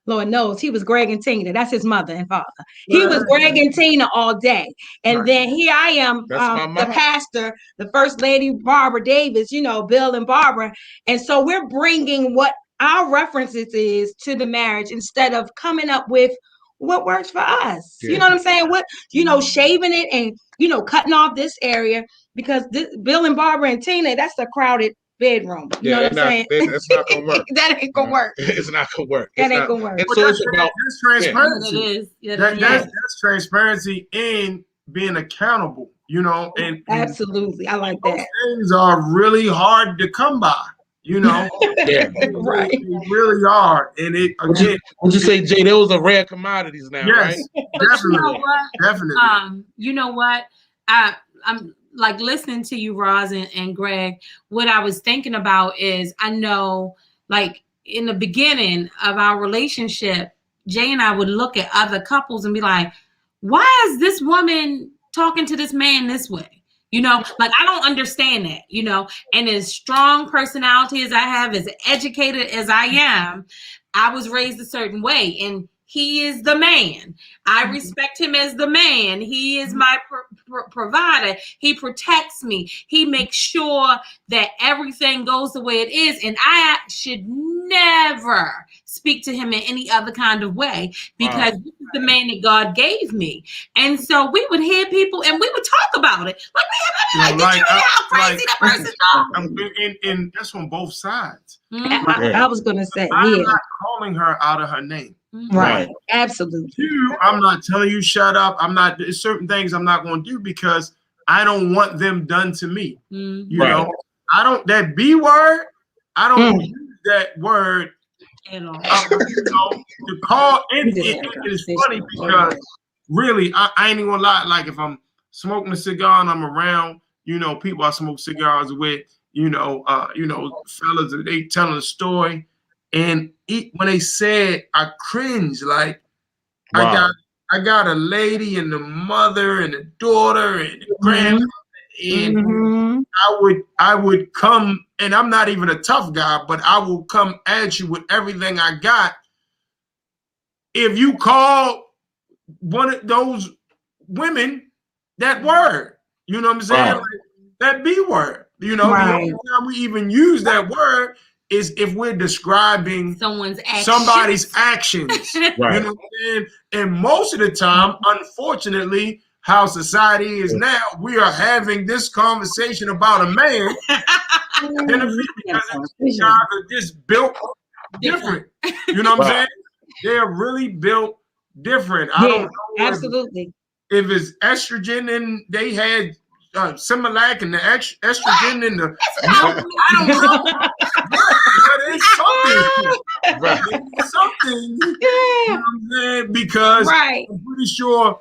Speaker 4: Lord knows he was Greg and Tina. That's his mother and father. He was Greg and Tina all day. And then here I am, the pastor, the first lady, Barbara Davis, you know, Bill and Barbara. And so we're bringing what our references is to the marriage instead of coming up with what works for us. You know what I'm saying? What, you know, shaving it and, you know, cutting off this area because this Bill and Barbara and Tina, that's a crowded bedroom. You know what I'm saying?
Speaker 3: It's not gonna work.
Speaker 4: That ain't gonna work.
Speaker 3: It's not gonna work.
Speaker 4: That ain't gonna work.
Speaker 3: And so it's about
Speaker 2: that's transparency.
Speaker 1: It is.
Speaker 2: That's transparency and being accountable. You know, and
Speaker 4: absolutely, I like that.
Speaker 2: Things are really hard to come by. You know,
Speaker 4: right?
Speaker 2: They really are. And it again,
Speaker 3: would you say, Jay? Those are rare commodities now,
Speaker 2: yes,
Speaker 3: right?
Speaker 2: Definitely,
Speaker 1: you know what?
Speaker 2: Definitely.
Speaker 1: You know what? I'm like listening to you, Roz and Greg. What I was thinking about is I know, like in the beginning of our relationship, Jay and I would look at other couples and be like, "Why is this woman talking to this man this way?" You know, like I don't understand that, you know, and as strong personality as I have, as educated as I am, I was raised a certain way and he is the man. I respect him as the man. He is my provider. He protects me. He makes sure that everything goes the way it is. And I should never speak to him in any other kind of way because this is the man that God gave me. And so we would hear people and we would talk about it. Like, did you hear how crazy that person is?
Speaker 2: And that's on both sides.
Speaker 4: I was going to say,
Speaker 2: I'm not calling her out of her name.
Speaker 4: Right. Absolutely.
Speaker 2: I'm not telling you shut up. There's certain things I'm not going to do because I don't want them done to me. You know, that B word, I don't use that word. You know, to call it is funny because really, I ain't even gonna lie. Like if I'm smoking a cigar and I'm around, you know, people I smoke cigars with, fellas, they telling a story. And when they said, I cringe. Like I got a lady and the mother and the daughter and the grandmother, and I would come, and I'm not even a tough guy, but I will come at you with everything I got. If you call one of those women that word, you know what I'm saying? Like, that B word, you know, the only time we even use that word is if we're describing somebody's actions. You know what I'm saying? And most of the time, unfortunately, how society is now, we are having this conversation about a man because these guys are just built different. You know what I'm saying? They're really built different. I don't know if it's estrogen and they had Similac and the estrogen in the milk. I don't know. But it's something. You know what I'm saying? Because I'm pretty sure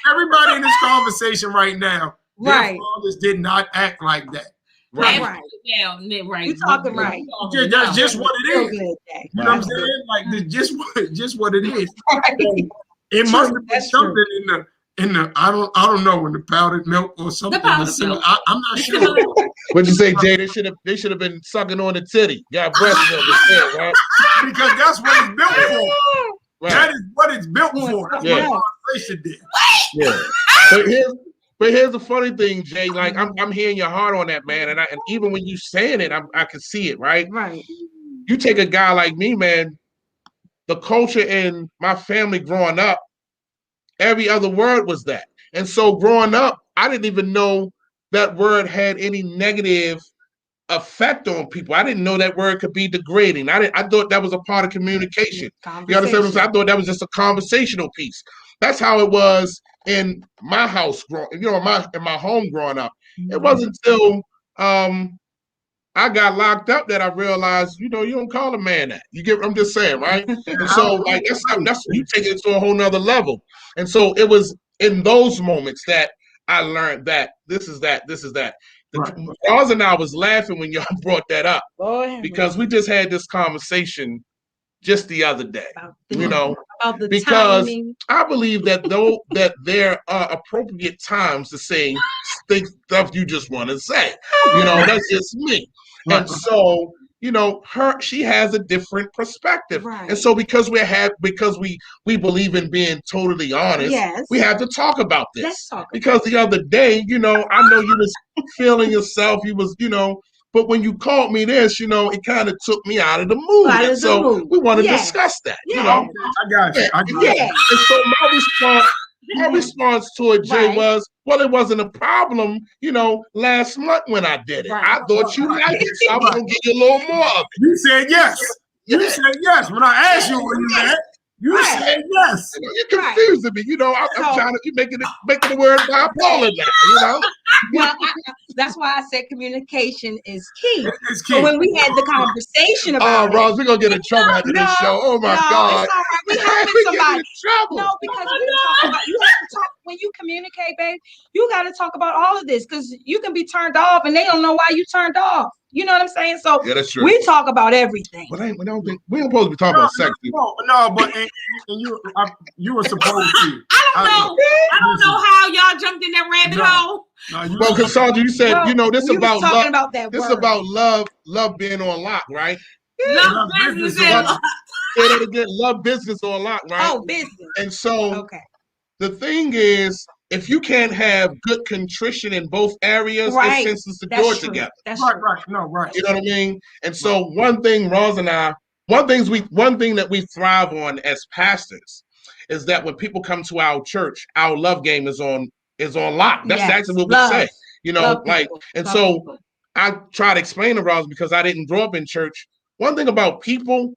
Speaker 2: everybody in this conversation right now, their fathers did not act like that.
Speaker 4: Right. You're talking right.
Speaker 2: That's just what it is. You know what I'm saying? Like just what it is. It must have been something in the I don't know, in the powdered milk or something. I'm not sure.
Speaker 3: What'd you say, Jay? They should have been sucking on the titty. Got breast milk instead, right?
Speaker 2: Because that's what it's built for. Right. That is what it's built for. That's what our did.
Speaker 3: Yeah. But here's the funny thing, Jay. Like I'm hearing your heart on that, man. And even when you saying it, I can see it, right?
Speaker 4: Right.
Speaker 3: You take a guy like me, man. The culture in my family growing up, every other word was that. And so growing up, I didn't even know that word had any negative effect on people. I didn't know that word could be degrading. I thought that was a part of communication. You understand what I'm saying? I thought that was just a conversational piece. That's how it was in my house, in my home growing up. It wasn't until I got locked up that I realized, you don't call a man that. You get what I'm just saying, right? And so like that's you take it to a whole nother level. And so it was in those moments that I learned that this is that. Roz and I was laughing when y'all brought that up because we just had this conversation just the other day, because timing. I believe that that there are appropriate times to say stuff you just want to say. That's just me. And so, you know, she has a different perspective.
Speaker 4: Right.
Speaker 3: And so because we believe in being totally honest,
Speaker 4: yes,
Speaker 3: we have to talk about this.
Speaker 4: Let's talk
Speaker 3: because the other day, you know, I know you was feeling yourself, you was, you know, but when you called me this, you know, it kind of took me out of the mood. We want to discuss that.
Speaker 4: Yes.
Speaker 3: You know,
Speaker 2: I got you. I got you.
Speaker 3: And so my response to it, Jay, was, well, it wasn't a problem, you know, last month when I did it. I thought you liked it, so I was going to give you a little more of it.
Speaker 2: You said yes. You said yes. When I asked you where you at, you said yes.
Speaker 3: You know, you're confusing me. You know, I'm trying to keep making the word bipolar now, you know?
Speaker 4: Well, that's why I said communication is key.
Speaker 2: It's key.
Speaker 4: So when we had the conversation about it,
Speaker 3: Ross, we're gonna get in trouble after this show. Oh my God!
Speaker 4: It's all right. We having somebody. No, because we talk about. You have to talk when you communicate, babe. You got to talk about all of this because you can be turned off and they don't know why you turned off. You know what I'm saying? So
Speaker 3: that's true.
Speaker 4: We talk about everything.
Speaker 3: But we don't supposed to be talking about sex.
Speaker 2: No, but you were supposed to.
Speaker 1: I don't know how y'all jumped in that rabbit hole.
Speaker 3: Well, Cassandra, you said, you know, this is about love.
Speaker 4: This
Speaker 3: is about love being on lock, right?
Speaker 1: Love business on lock.
Speaker 3: Say that again. Love business on lock, right?
Speaker 4: Oh, business.
Speaker 3: And so the thing is, if you can't have good contrition in both areas, it senses the door together.
Speaker 2: That's right. No, right.
Speaker 3: You know what I mean? And so one thing, Roz and I, one thing that we thrive on as pastors is that when people come to our church, our love game is on lock. That's actually what we say. You know, so I try to explain to Roz because I didn't grow up in church. One thing about people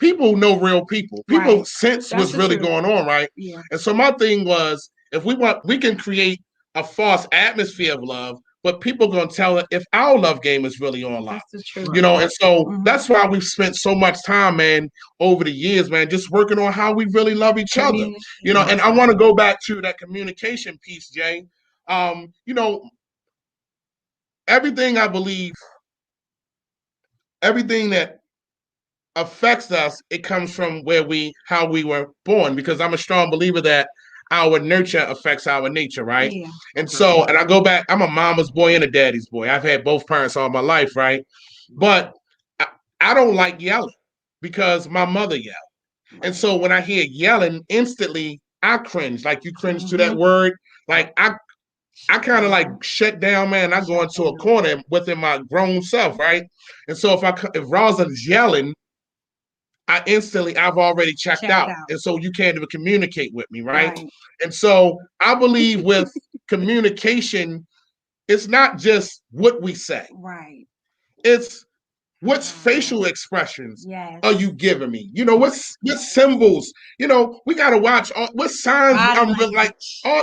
Speaker 3: know real people. People sense what's really going on, right?
Speaker 4: Yeah.
Speaker 3: And so my thing was, if we can create a false atmosphere of love, but people are gonna tell it if our love game is really on lock.
Speaker 4: That's the truth.
Speaker 3: You know, and so that's why we've spent so much time, man, over the years, man, just working on how we really love each other. You know, and I want to go back to that communication piece, Jay. You know, everything I believe, everything that affects us, it comes from how we were born, because I'm a strong believer that our nurture affects our nature, right?
Speaker 4: Yeah.
Speaker 3: And so, and I go back, I'm a mama's boy and a daddy's boy. I've had both parents all my life, right? But I don't like yelling because my mother yelled. And so when I hear yelling, instantly I cringe, like you cringe to that word. Like I kind of like shut down, man. I go into a corner within my grown self, right? And so if Rosalind's yelling, I've already checked out. And so you can't even communicate with me, right? And so I believe with communication, it's not just what we say.
Speaker 4: Right.
Speaker 3: It's what facial expressions are you giving me? You know, what symbols? You know, we got to watch what signs I'm like.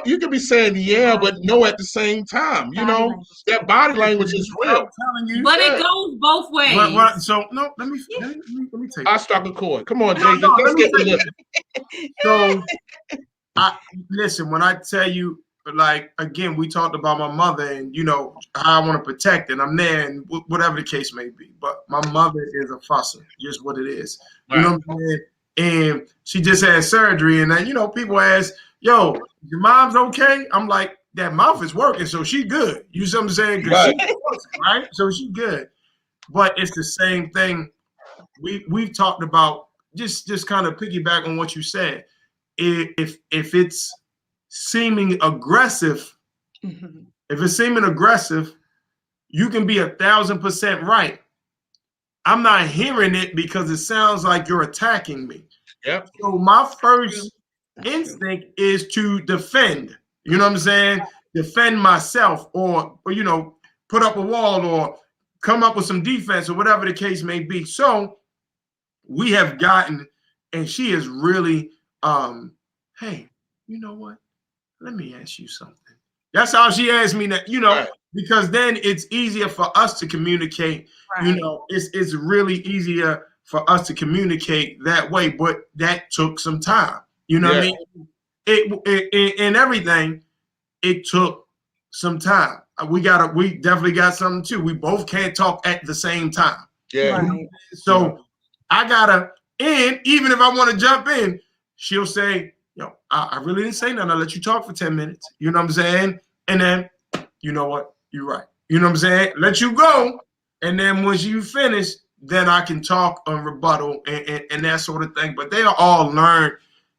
Speaker 3: You could be saying but no at the same time. You know, that body language is real.
Speaker 2: I'm telling you,
Speaker 1: but it goes both ways.
Speaker 2: So no, let me take.
Speaker 3: I struck a chord. Come on, Jay. Let's get to this.
Speaker 2: So, listen. When I tell you, like, again, we talked about my mother and, you know, how I want to protect it. And I'm there and whatever the case may be. But my mother is a fusser, just what it is. You know what I'm saying? And she just had surgery. And then, you know, people ask, yo, your mom's okay? I'm like, that mouth is working, so she good. You see what I'm saying? Right? So she good. But it's the same thing. We've talked about, just kind of piggyback on what you said. If it's seeming aggressive, if it's seeming aggressive, you can be 1,000% right. I'm not hearing it because it sounds like you're attacking me.
Speaker 3: Yep.
Speaker 2: So my first instinct is to defend. You know what I'm saying? Defend myself, or you know, put up a wall or come up with some defense or whatever the case may be. So we have gotten, and she is really, hey, you know what? Let me ask you something. That's how she asked me that, you know, because then it's easier for us to communicate. You know, it's really easier for us to communicate that way. But that took some time. You know what I mean? It and everything, it took some time. We definitely got something too. We both can't talk at the same time.
Speaker 3: Yeah.
Speaker 4: Right.
Speaker 2: So I gotta, and even if I want to jump in, she'll say, yo, I really didn't say nothing. I'll let you talk for 10 minutes. You know what I'm saying? And then, you know what? You're right. You know what I'm saying? Let you go. And then once you finish, then I can talk on rebuttal and that sort of thing. But they are all learned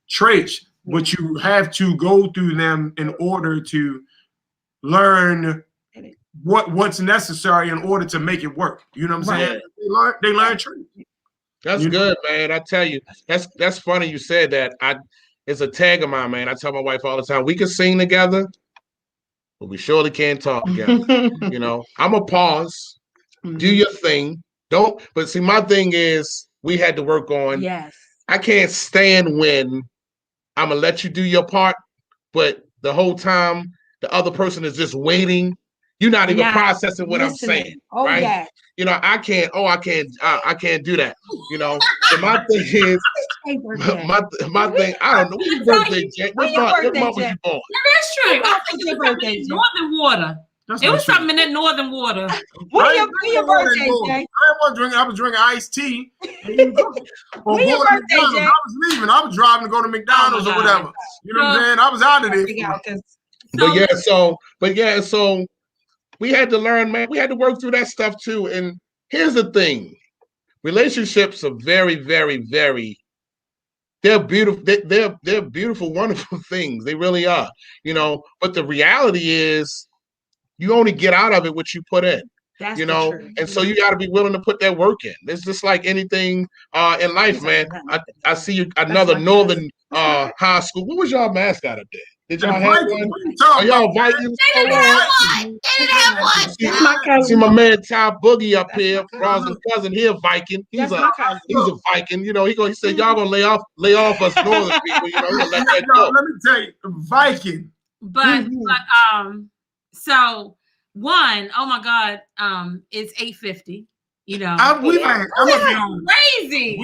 Speaker 2: traits, but you have to go through them in order to learn what's necessary in order to make it work. You know what I'm saying? They learn traits.
Speaker 3: That's good, man. I tell you, that's funny you said that. It's a tag of mine, man. I tell my wife all the time, we can sing together, but we surely can't talk together. You know, I'm a pause. Do your thing. But see, my thing is we had to work on.
Speaker 4: Yes.
Speaker 3: I can't stand when I'm gonna let you do your part, but the whole time the other person is just waiting. You're not even processing what I'm saying.
Speaker 4: Oh,
Speaker 3: right?
Speaker 4: Yeah.
Speaker 3: You know, I can't do that. You know, so my thing is my thing, I don't know. What's your birthday, Jay? What month was you born?
Speaker 1: That's true. I think it's something in Northern Water. It was something in that Northern Water.
Speaker 4: When your birthday, Jay?
Speaker 2: I was drinking iced tea. When your
Speaker 4: birthday, Jay?
Speaker 2: I was leaving. I was driving to go to McDonald's or whatever. You know what I'm saying? I was out of there.
Speaker 3: So we had to learn, man. We had to work through that stuff too. And here's the thing: relationships are very, very, very. They're beautiful. They're beautiful, wonderful things. They really are. You know, but the reality is, you only get out of it what you put in.
Speaker 4: That's
Speaker 3: you know, and so you got to be willing to put that work in. It's just like anything in life, man. I see you another Northern high school. What was y'all mascot up there? Did y'all have one? Are y'all Vikings?
Speaker 1: They didn't have one.
Speaker 3: See my man Ty Boogie up here, Rosin's cousin. He a Viking. He's a Viking. You know, he said y'all gonna lay off us Northern people. You know, let that go.
Speaker 2: Let me tell you, Viking.
Speaker 1: But so one, oh my God, it's 8:50. You know, crazy.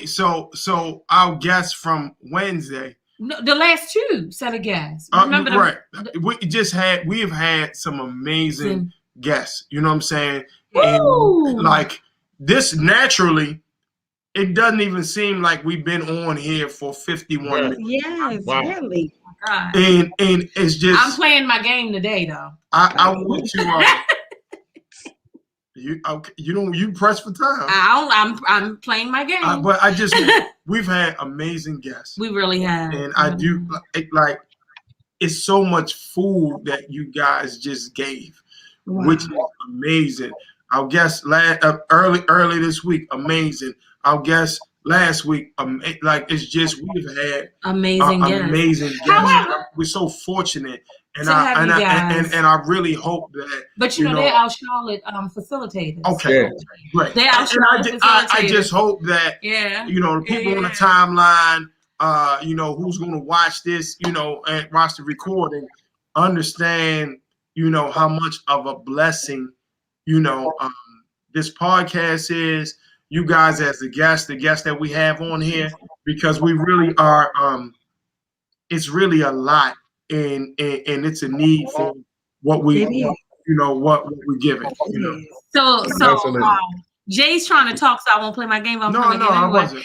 Speaker 2: So our guest from Wednesday.
Speaker 1: No, the last two set of guests. Remember
Speaker 2: right. We have had some amazing guests. You know what I'm saying? And like this naturally, it doesn't even seem like we've been on here for 51 minutes.
Speaker 4: Yes, really.
Speaker 1: God.
Speaker 2: And it's just
Speaker 1: I'm playing my game today though.
Speaker 2: I want to you press for time.
Speaker 1: I'm playing my game.
Speaker 2: But we've had amazing guests.
Speaker 1: We really have.
Speaker 2: And I do like it's so much food that you guys just gave, which is amazing. Our guest early this week, amazing. Our guest last week, it's just we've had
Speaker 1: amazing
Speaker 2: guests. We're so fortunate. And I really hope that.
Speaker 1: But they're our Charlotte facilitators.
Speaker 2: Okay, great.
Speaker 1: They're our Charlotte facilitators.
Speaker 2: I just hope that the people on the timeline, who's going to watch this, and watch the recording, understand, how much of a blessing, this podcast is. You guys as the guests that we have on here, because we really are. It's really a lot. And it's a need for what we, what we're giving.
Speaker 1: So Jay's trying to talk, so I won't play my game.
Speaker 2: I wasn't.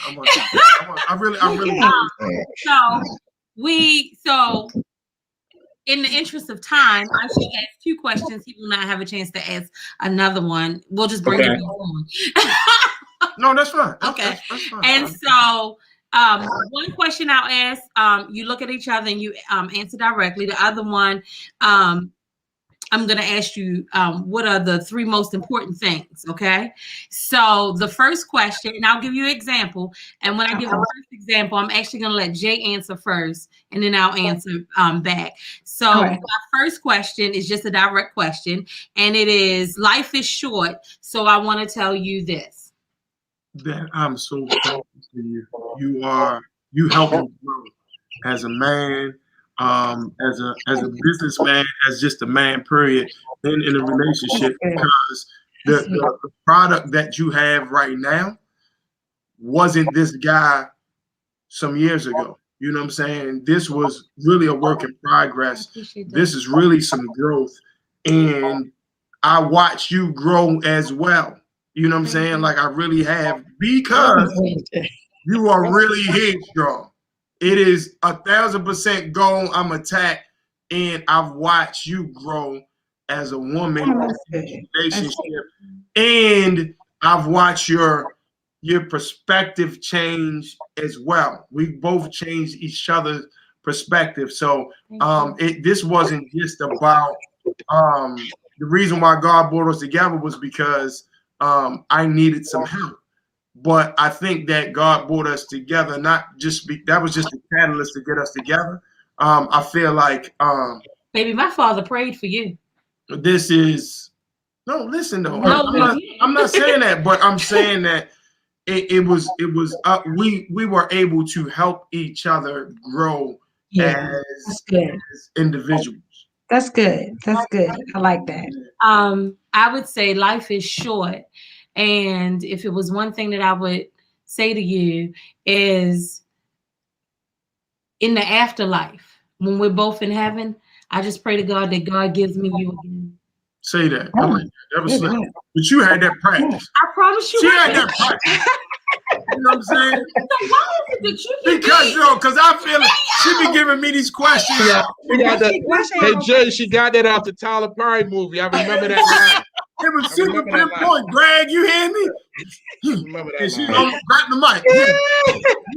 Speaker 2: I really.
Speaker 1: So in the interest of time, I should ask 2 questions. He will not have a chance to ask another one. We'll just bring it on.
Speaker 2: No, that's fine.
Speaker 1: Okay.
Speaker 2: That's fine.
Speaker 1: And so. One question I'll ask, you look at each other and you answer directly. The other one, I'm going to ask you, what are the 3 most important things? Okay. So the first question, and I'll give you an example. And when I give the first example, I'm actually going to let Jay answer first, and then I'll answer back. So my first question is just a direct question, and it is, life is short. So I want to tell you this.
Speaker 2: That I'm so thankful to you. You help me grow as a man, as a businessman, as just a man, period, and in a relationship, because the product that you have right now wasn't this guy some years ago. You know what I'm saying? This was really a work in progress. This is really some growth. And I watch you grow as well. You know what I'm saying? Like I really have, because you are really headstrong. It is 1,000% goal. I'm attacked, and I've watched you grow as a woman relationship, and I've watched your perspective change as well. We both changed each other's perspective. So this wasn't just about the reason why God brought us together was because I needed some help. But I think that God brought us together, not just that was just a catalyst to get us together. I feel like
Speaker 1: baby, my father prayed for you.
Speaker 2: This is listen though. I'm not saying that, but I'm saying that it was we were able to help each other grow as individuals.
Speaker 4: That's good. That's good. I like that.
Speaker 1: I would say life is short. And if it was one thing that I would say to you is in the afterlife, when we're both in heaven, I just pray to God that God gives me you again.
Speaker 2: Say that. I like that. That was slick. But you had that practice.
Speaker 1: I promise you.
Speaker 2: She had that practice. You know what I'm saying?
Speaker 1: So why is it that you
Speaker 2: because I feel like she be giving me these questions.
Speaker 3: Hey Jay, she got that off the Tyler Perry movie. I remember that line.
Speaker 2: It was super pinpoint. Greg, you hear me?
Speaker 3: Remember that
Speaker 2: and she almost got the mic. You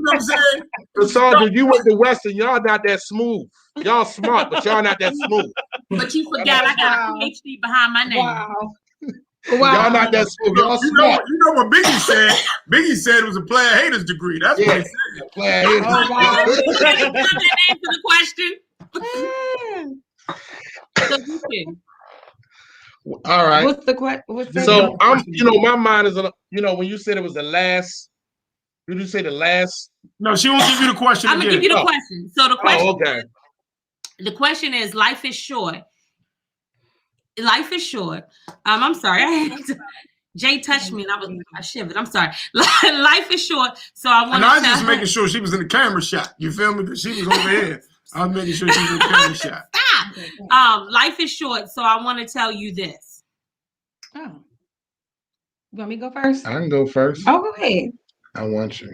Speaker 2: know what I'm saying?
Speaker 3: Cassandra, you went to Western. Y'all not that smooth. Y'all smart, but y'all not that smooth.
Speaker 1: But you forgot I got a PhD behind my name.
Speaker 4: Wow.
Speaker 3: Y'all not that smooth. Y'all smart.
Speaker 2: You know what Biggie said? Biggie said it was a player haters degree. That's what he said.
Speaker 3: Player haters.
Speaker 1: Oh, wow. Answer the question.
Speaker 3: All right.
Speaker 4: What's the question?
Speaker 3: So my mind is, when you said it was the last. Did you say the last?
Speaker 2: No, she won't give you the question.
Speaker 1: I'm gonna give you the question. So the question.
Speaker 3: Oh, okay.
Speaker 1: The question is: life is short. Life is short. I'm sorry. Jay touched me and I shivered. I'm sorry. Life is short. So I want to.
Speaker 2: And I was just making sure she was in the camera shot. You feel me? Because she was over here. I was making sure she was in the camera shot.
Speaker 1: Stop. Life is short. So I want to tell you this.
Speaker 4: Oh. You want me to go first?
Speaker 3: I can go first.
Speaker 4: Oh, go ahead.
Speaker 3: I want you.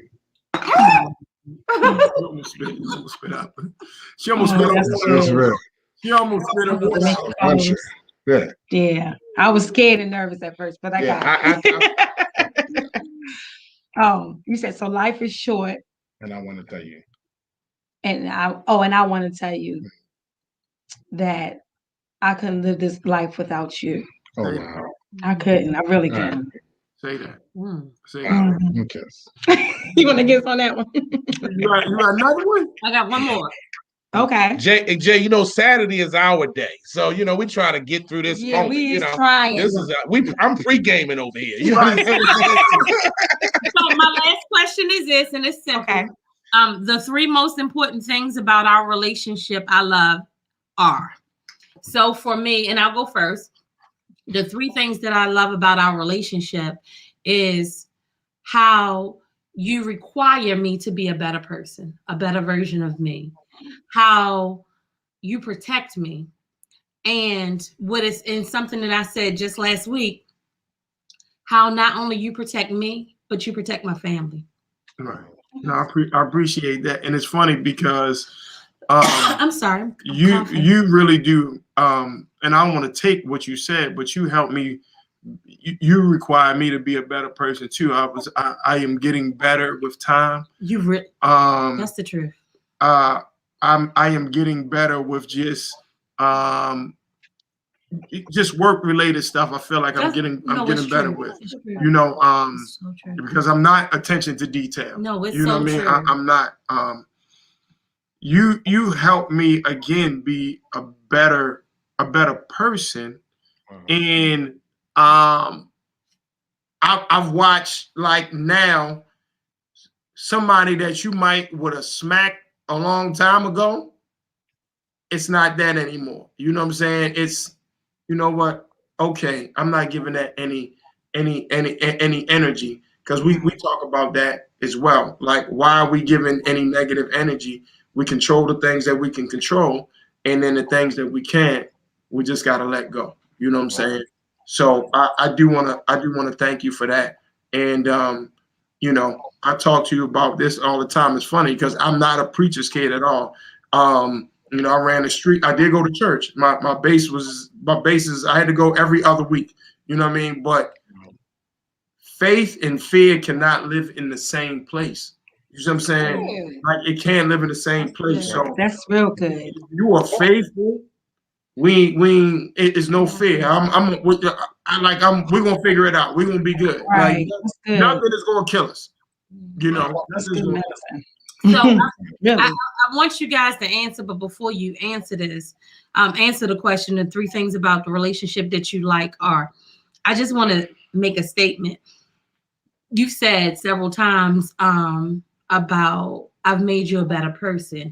Speaker 2: Spit out. She almost spit out. She almost spit out.
Speaker 4: Yeah. I was scared and nervous at first, but I got it. Oh, you said so life is short.
Speaker 3: And I want to tell you.
Speaker 4: And I want to tell you that I couldn't live this life without you.
Speaker 3: Oh wow.
Speaker 4: I couldn't. I really couldn't.
Speaker 2: Say that. Say
Speaker 3: that. Okay.
Speaker 4: You want to guess on that one?
Speaker 2: You got another one?
Speaker 1: I got one more.
Speaker 4: Okay.
Speaker 3: Jay, Saturday is our day, so we try to get through this.
Speaker 4: Yeah, we trying.
Speaker 3: This is I'm pre-gaming over here. You know
Speaker 1: so my last question is this, and it's simple.
Speaker 4: Okay.
Speaker 1: The three most important things about our relationship I love are. So for me, and I'll go first. The three things that I love about our relationship is how you require me to be a better person, a better version of me, how you protect me. And what is in something that I said just last week, how not only you protect me, but you protect my family.
Speaker 2: Right. No, I appreciate that. And it's funny because
Speaker 1: I'm sorry.
Speaker 2: You really do. And I want to take what you said, but you helped me. You require me to be a better person too. I am getting better with time.
Speaker 1: That's the truth.
Speaker 2: I am getting better with just work related stuff. I feel like I'm getting better with, because I'm not attention to detail.
Speaker 1: No, it's
Speaker 2: you know what I mean. I'm not. You help me again be a better person, and I've watched like now somebody that you might would have smacked a long time ago. It's not that anymore. You know what I'm saying? It's, you know what? Okay, I'm not giving that any energy, because we talk about that as well. Like, why are we giving any negative energy? We control the things that we can control, and then the things that we can't, we just gotta let go. You know what I'm saying? So I do wanna thank you for that. And I talk to you about this all the time. It's funny because I'm not a preacher's kid at all. I ran the street. I did go to church. My base was basis. I had to go every other week. You know what I mean? But faith and fear cannot live in the same place. You see what I'm saying? Like it can't live in the same place. So
Speaker 4: that's real good.
Speaker 2: You are faithful. It's no fear. We're gonna figure it out. We're gonna be good.
Speaker 4: Right.
Speaker 2: Like nothing is gonna kill us. You know,
Speaker 4: that's good medicine.
Speaker 1: So
Speaker 4: really?
Speaker 1: I want you guys to answer, but before you answer this, answer the question, the 3 things about the relationship that you like are. I just want to make a statement. You said several times about I've made you a better person,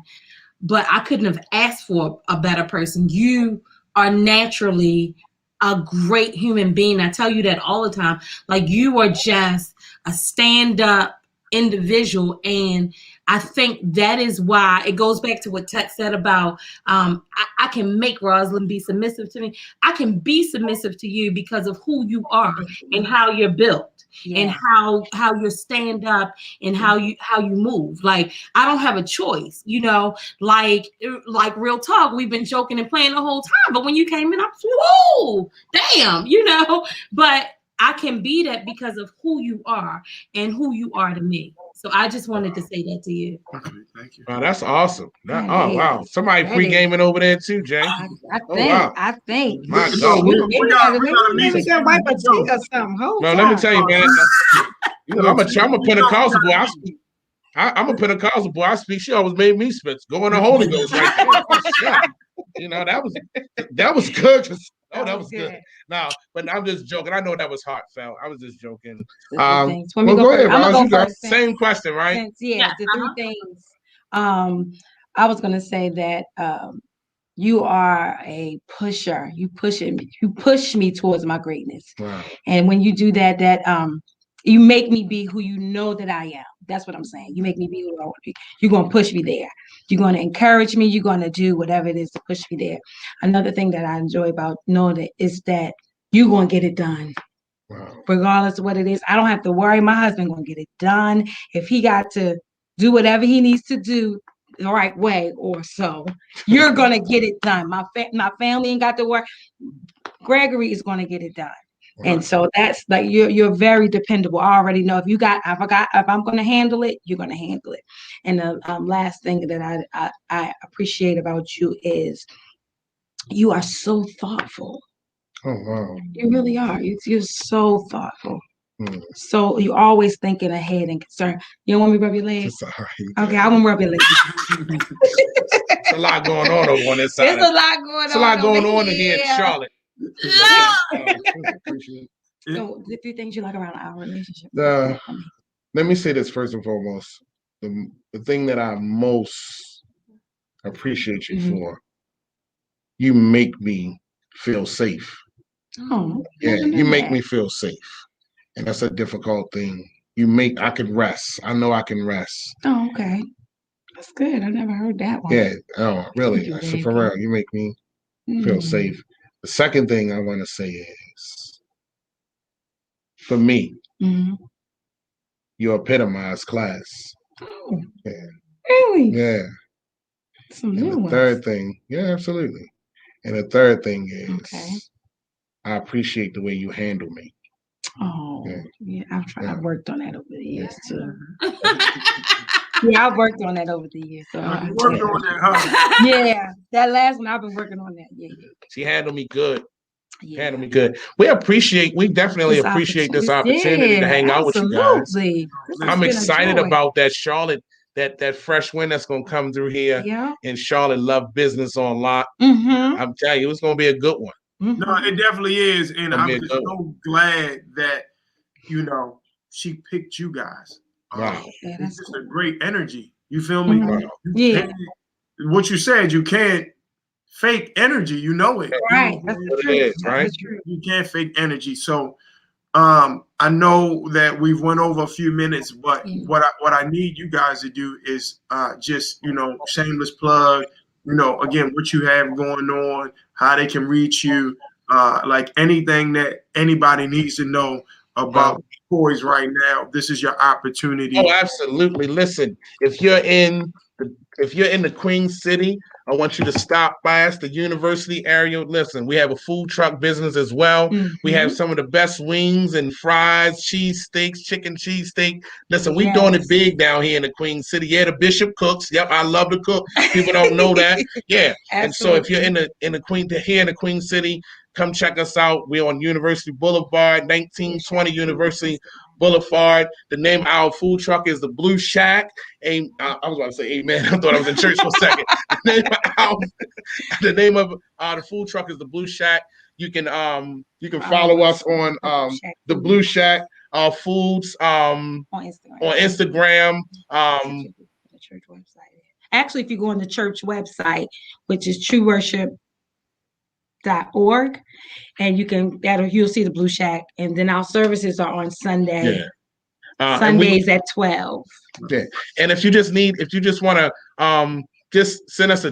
Speaker 1: but I couldn't have asked for a better person. You are naturally a great human being. I tell you that all the time. Like you are just a stand-up individual. And I think that is why it goes back to what Tech said about I can make Rosalind be submissive to me. I can be submissive to you because of who you are and how you're built. Yeah. And how you stand up and how you move. Like I don't have a choice, you know, like real talk. We've been joking and playing the whole time, but when you came in, I was whoa, damn, you know. But I can be that because of who you are and who you are to me. So I just wanted to say that to you.
Speaker 2: Okay, thank you.
Speaker 3: Wow, that's awesome. Wow. Somebody pre-gaming over there too, Jay.
Speaker 4: I think.
Speaker 3: My God.
Speaker 2: We
Speaker 4: gotta wipe a cheek or something.
Speaker 3: No, let me tell you, man. I'm a Pentecostal boy. I'm a Pentecostal boy. I speak. She always made me spit. Go in the Holy Ghost right there. You know, that was good. That was good. No, but I'm just joking. I know that was heartfelt. I was just joking. Well, go ahead, Roz. You got same question, right?
Speaker 4: The 3 things. I was gonna say that you are a pusher. You push me towards my greatness.
Speaker 3: Wow.
Speaker 4: And when you do that, you make me be who you know that I am. That's what I'm saying. You make me be who I want to be. You're going to push me there. You're going to encourage me. You're going to do whatever it is to push me there. Another thing that I enjoy about knowing that is that you're going to get it done.
Speaker 3: Wow.
Speaker 4: Regardless of what it is. I don't have to worry. My husband going to get it done. If he got to do whatever he needs to do the right way or so, you're going to get it done. My family ain't got to worry. Gregory is going to get it done. And so that's like you're very dependable. I already know if I'm going to handle it, you're going to handle it. And the last thing that I appreciate about you is you are so thoughtful.
Speaker 3: Oh wow!
Speaker 4: You really are. You're so thoughtful. So you're always thinking ahead and concerned. You don't want me to rub your legs? Okay, I won't rub your legs.
Speaker 3: There's a lot going on over on this side.
Speaker 4: There's a lot going on
Speaker 3: here in Charlotte.
Speaker 4: So the 3 things you like around our relationship.
Speaker 3: Let me say this first and foremost. The thing that I most appreciate you for, you make me feel safe.
Speaker 4: Oh,
Speaker 3: yeah, you make me feel safe. And that's a difficult thing. I can rest. I know I can rest.
Speaker 4: Oh, okay. That's good. I never heard that one.
Speaker 3: Yeah. Oh, really? So for real, you make me feel safe. The second thing I want to say is, for me, you epitomize class.
Speaker 4: Oh,
Speaker 3: yeah.
Speaker 4: Really?
Speaker 3: Yeah.
Speaker 4: Some
Speaker 3: and
Speaker 4: new
Speaker 3: the third thing, yeah, absolutely. And the third thing is, I appreciate the way you handle me.
Speaker 4: Oh, yeah. I've worked on that over the years too. Yeah, I've worked on that over the years. So
Speaker 2: you worked on that, huh?
Speaker 4: Yeah, that last one I've been working on that. Yeah.
Speaker 3: She handled me good. Yeah. Handled me good. We definitely appreciate this opportunity to hang out with you guys. I'm excited about that Charlotte, that fresh wind that's gonna come through here.
Speaker 4: Yeah.
Speaker 3: And Charlotte Love Business on Lock. I'm telling you, it's gonna be a good one.
Speaker 2: No, it definitely is, and I'm just so glad that she picked you guys.
Speaker 3: Wow,
Speaker 2: it's just a great energy. You feel me?
Speaker 4: Yeah.
Speaker 2: What you said, you can't fake energy. You know it.
Speaker 4: Right. That's the truth.
Speaker 3: Right.
Speaker 2: You can't fake energy. So, I know that we've went over a few minutes, but what I need you guys to do is just shameless plug. Again, what you have going on, how they can reach you, like anything that anybody needs to know about Mccoys right now. This is your opportunity.
Speaker 3: Oh, absolutely. Listen, if you're in if you're in the Queen City, I want you to stop by us, the university area. Listen, we have a food truck business as well. We have some of the best wings and fries, cheese steaks, chicken cheese steak. Listen, we're doing it big down here in the Queen City. Yeah, the Bishop cooks. Yep, I love to cook. People don't know that. Yeah. And so if you're in the Queen City, come check us out. We're on University Boulevard, 1920 University Boulevard. The name of our food truck is the Blue Shack. I was about to say amen. I thought I was in church for a second. The name of the food truck is the Blue Shack. You can follow us on the Blue Shack Foods on Instagram.
Speaker 4: The church website. Actually, if you go on the church website, which is trueworship.org, and you'll see the Blue Shack, and then our services are on Sunday. Sundays at 12.
Speaker 3: Yeah. And if you just want to just send us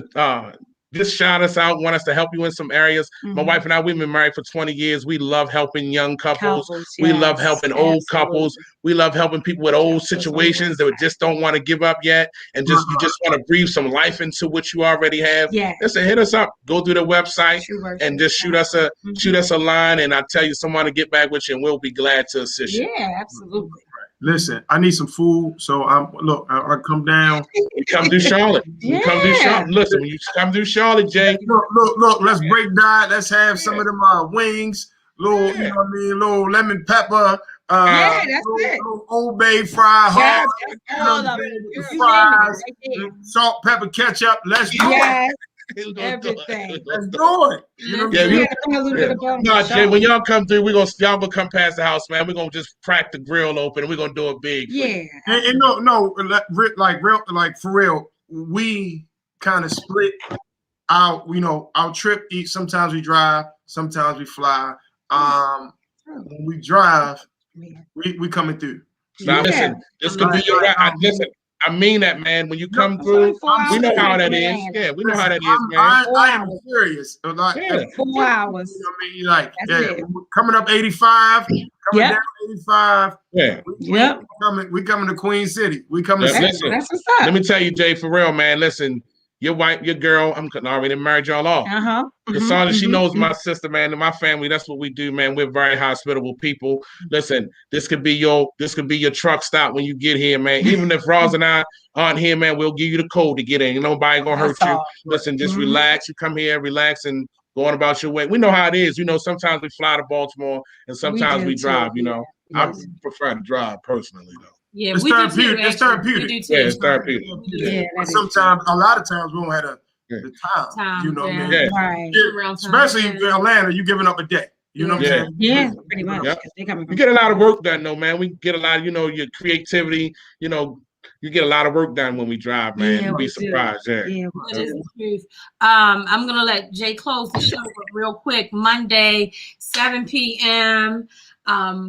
Speaker 3: just shout us out, want us to help you in some areas. My wife and I, we've been married for 20 years. We love helping young couples. We love helping old couples. We love helping people with old situations that just don't want to give up yet. And you just want to breathe some life into what you already have. Listen, hit us up. Go through the website and just shoot us a line. And I'll tell you someone to get back with you, and we'll be glad to assist you.
Speaker 4: Yeah, absolutely.
Speaker 2: Listen, I need some food, so I come down.
Speaker 3: You come through Charlotte. You come through Charlotte. Listen, when you come through Charlotte, Jay.
Speaker 2: Look. Let's break diet. Let's have some of them wings. You know what I mean? Little lemon pepper.
Speaker 4: That's it.
Speaker 2: Little Old Bay fried hard.
Speaker 4: All of it.
Speaker 2: Fries, salt, pepper, ketchup. Let's do it.
Speaker 4: Everything.
Speaker 2: Let's do it.
Speaker 3: No, Jay, when y'all come through, y'all gonna come past the house, man. We're gonna just crack the grill open and we're gonna do it big.
Speaker 4: Yeah.
Speaker 2: And like for real, we kind of split out, our trip. Sometimes we drive, sometimes we fly. When we drive, we coming through.
Speaker 3: Now listen, this could be your listen. I mean that, man. When you come through, we know how that is. Yeah, we know how that is, man.
Speaker 2: I am serious.
Speaker 4: 4 hours.
Speaker 2: You know what I mean? Coming up 85, coming down 85.
Speaker 3: Yeah.
Speaker 2: We coming to Queen City. We coming.
Speaker 4: That's what's up.
Speaker 3: Let me tell you, Jay, for real, man. Listen, your wife, your girl, I'm already married y'all off. As long as she knows my sister, man, and my family, that's what we do, man. We're very hospitable people. Listen, this could be your truck stop when you get here, man. Even if Roz and I aren't here, man, we'll give you the code to get in. Nobody gonna hurt you. Listen, just relax. You come here, relax, and go on about your way. We know how it is. Sometimes we fly to Baltimore and sometimes we drive. I prefer to drive personally, though.
Speaker 1: Yeah,
Speaker 2: it's therapeutic. It's therapeutic.
Speaker 3: It's therapeutic.
Speaker 2: Yeah, sometimes, a lot of times, we don't have the time. You know what I mean?
Speaker 4: Right.
Speaker 2: Especially in Atlanta, you giving up a day. You know what I'm saying?
Speaker 4: Yeah, pretty much.
Speaker 3: You get a lot of work done, though, man. We get a lot of, your creativity. You get a lot of work done when we drive, man. You'll be surprised.
Speaker 1: That is the truth. I'm gonna let Jay close the show real quick. Monday, 7 p.m.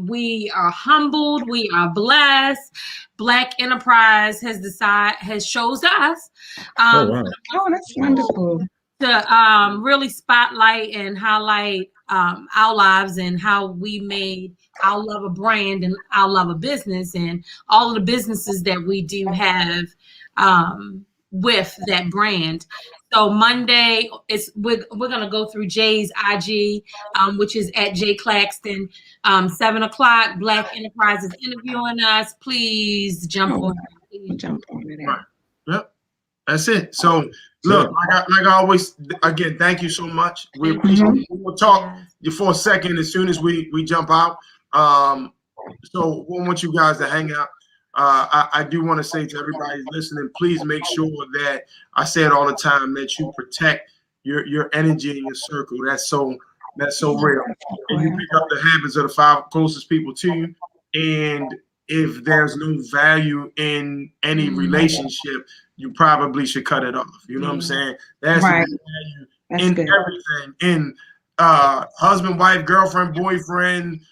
Speaker 1: We are humbled. We are blessed. Black Enterprise has chose us.
Speaker 4: Oh, that's wonderful.
Speaker 1: To really spotlight and highlight our lives and how we made our love a brand and our love a business and all of the businesses that we do have with that brand. So Monday we're gonna go through Jay's IG, which is at Jay Claxton. 7:00. Black Enterprise is interviewing us. Please jump on.
Speaker 4: Jump on it.
Speaker 2: Yep, that's it. So look, like I always, again, thank you so much. We will talk for a second as soon as we jump out. So we want you guys to hang out. I do want to say to everybody listening, please make sure that I say it all the time, that you protect your energy in your circle. That's so real. And you pick up the habits of the 5 closest people to you. And if there's no value in any relationship, you probably should cut it off. You know what I'm saying? That's right. The value in everything. In husband, wife, girlfriend, boyfriend,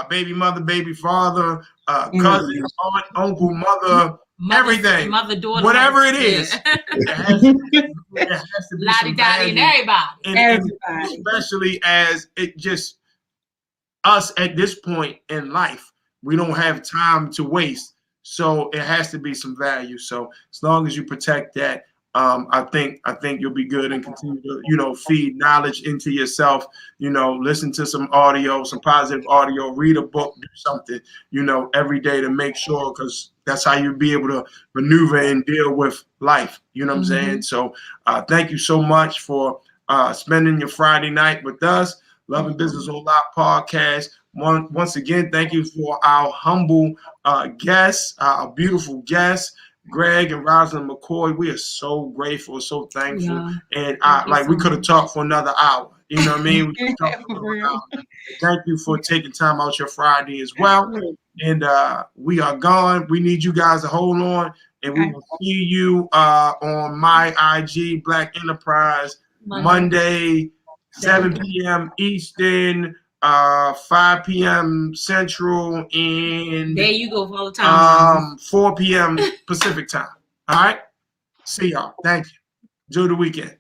Speaker 2: baby mother, baby father, cousin, aunt, uncle, mother, everything,
Speaker 1: mother, daughter,
Speaker 2: whatever it is. It has to be
Speaker 1: lottie-dottie and everybody.
Speaker 2: And especially as it just us at this point in life, we don't have time to waste. So it has to be some value. So as long as you protect that, I think you'll be good and continue to, feed knowledge into yourself, listen to some audio, some positive audio, read a book, do something, every day to make sure, because that's how you'll be able to maneuver and deal with life. You know what I'm saying? So thank you so much for spending your Friday night with us. Love and Business on Lock podcast. Once again, thank you for our humble guests, our beautiful guests, Greg and Rosalind McCoy. We are so grateful, so thankful. Yeah. And we could have talked for another hour. You know what I mean? We could have talked for another hour. Thank you for taking time out your Friday as well. And we are gone. We need you guys to hold on. And we will see you on my IG, Black Enterprise, Monday 7 p.m. Eastern, 5 p.m. Central, and
Speaker 1: there you go for all the time.
Speaker 2: 4 p.m. Pacific time. All right. See y'all. Thank you. Enjoy the weekend.